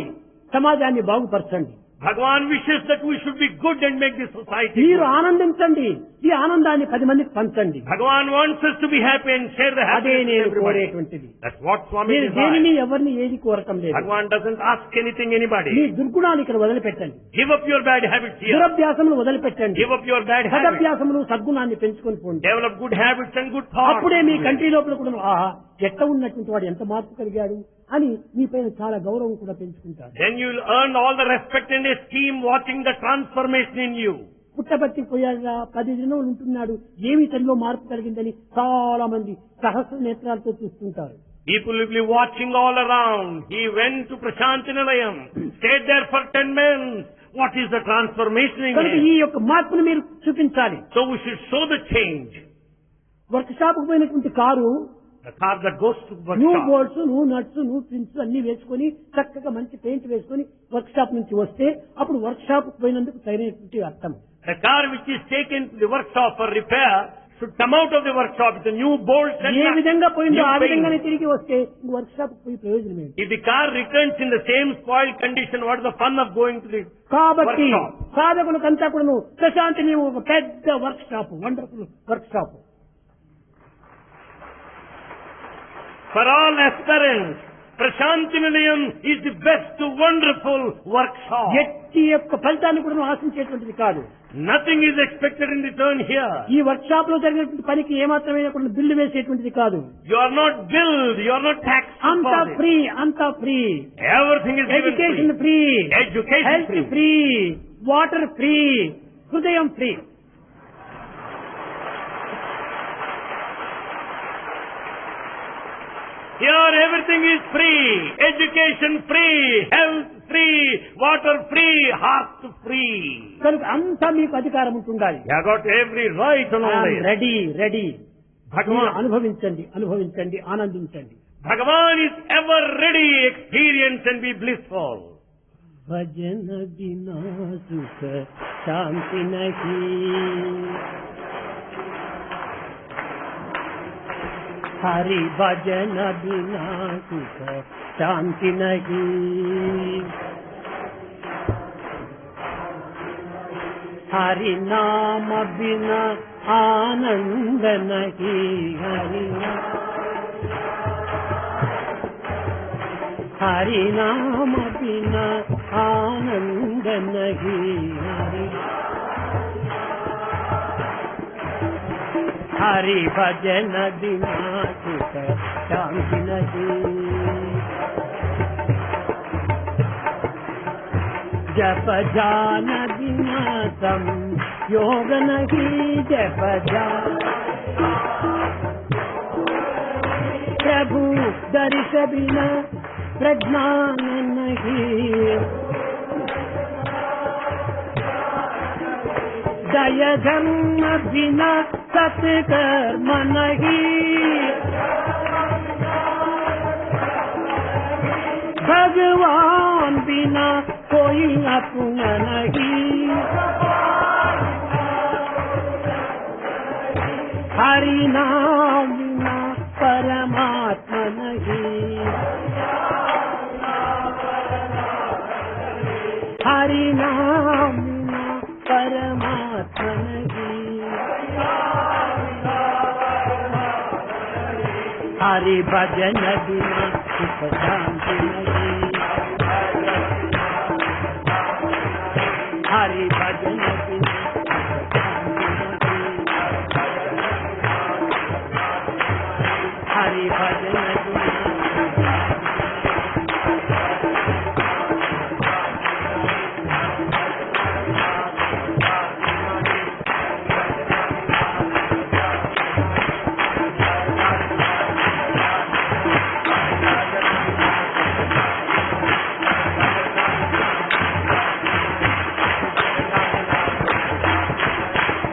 సమాజాన్ని బాగుపరచండి. Bhagavan wishes that we should be good and make this society మీరు good. ఆనందించండి, ఈ ఆనందాన్ని 10 మందికి పంచండి. Bhagavan wants us to be happy and share the అదే happiness with నేను everybody. కోరేటువంటిది. That's what Swami నేను desires. దేనిని ఎవరిని ఏది కోరటం లేదు. Bhagavan doesn't ask anything me anybody. దుర్గుణాలు ఇక్కడ వదిలిపెట్టండి, Give up your bad habits here. దురభ్యాసములు వదిలిపెట్టండి, Give up your bad habits. సదభ్యాసములు సద్గుణాన్ని పెంచుకొని పోండి. Develop good habits and good thoughts. అప్పుడే మీ కంట్రీ లోపల కూడా ఆహా ఎట్ట ఉన్నటువంటి వాడు ఎంత మార్పు కలిగాడు అని మీ పైన చాలా గౌరవం కూడా పెంచుకుంటారు. Then you will earn all the respect and esteem watching the transformation in you. పుట్టబట్టి పోయాడుగా 10 దినములు ఉంటున్నాడు, ఏమి తనలో మార్పు కలిగిందని చాలా మంది సహస్ర నేత్రాలతో చూస్తుంటారు. People will be watching all around. He went to Prashantinalayam, stayed there for 10 months. What is the transformation in కనుక ఈ him? యొక్క మార్పును మీరు చూపించాలి. So we should show the change. Work shop కు పోయినటువంటి car The car that goes to new workshop. Bolts, new nuts, new pins అన్ని వేసుకొని చక్కగా మంచి పెయింట్ వేసుకొని వర్క్ షాప్ నుంచి వస్తే అప్పుడు వర్క్ షాప్ పోయినందుకు సరైనటువంటి అర్థం. The car which is taken to the workshop for repair should come out of the workshop with a new bolt and A nut, విధంగా పోయిందో new ఆ paint. విధంగానే తిరిగి వస్తే వర్క్ షాప్ పోయి ప్రయోజనం ఏంటి? If the car returns in the same spoiled condition, what is the fun of going to the కాబట్టి workshop? సాధకులకంతా కూడా ప్రశాంతి నీవు ఒక పెద్ద work shop, wonderful work shop. For all aspirants, Prashanti Nilayam is the best, wonderful workshop. ఎట్టి యొక్క ఫలితాన్ని కూడా ఆశించేటువంటిది కాదు. Nothing is expected in return here. ఈ వర్క్ షాప్ లో జరిగినటువంటి పనికి ఏమాత్రమైనా కూడా బిల్లు వేసేటువంటిది కాదు. You are not billed, you are not taxed. అంతా for it. ఫ్రీ, అంతా free. Everything is given education free. Free, Education health free. Free, water free, హృదయం free. Here everything is free. Education free, health free, water free, heart free. కనుక అంతా మీకు అధికారం ఉంటుండాలి. You have got every right on all this. Ready ready. Bhagavan, అనుభవించండి, అనుభవించండి, ఆనందించండి. Bhagavan is ever ready, experience and be blissful. భజన బినా సుఖ శాంతి నహీ. హరి భజన బినా సుఖ శాంతి నహీ. హరి నామ బినా ఆనంద నహీ. హరి हरि नाम बिना आनंद नहीं. हरि भजन बिना सुख शांति नहीं. जप जान बिना सम योग नहीं. जप जान प्रभु दर्श बिना प्रज्ञान नहीं. दया धर्म बिना सत्कर्म नहीं. भगवान बिना कोई अपना नहीं. हरि नाम बिना परमात्मा नहीं. हरि नाम बिना परमात्मा नहीं. हरि भजन बिना सुख शांति नहीं. हरि भजन बिना सुख शांति नहीं. हरि भजन बिना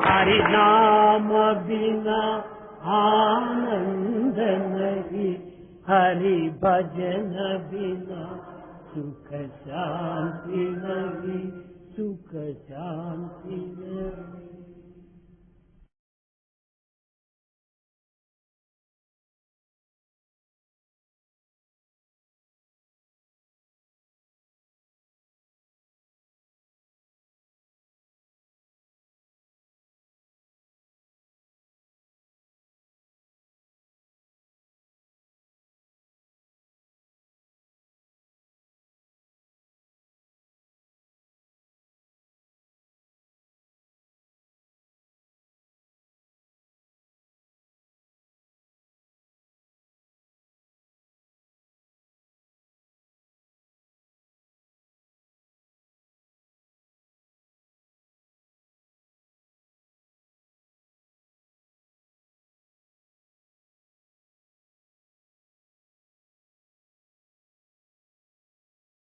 हरि नाम बिना आनंद नहीं. हरि भजन बिना सुख शांति नहीं. सुख शांति नहीं.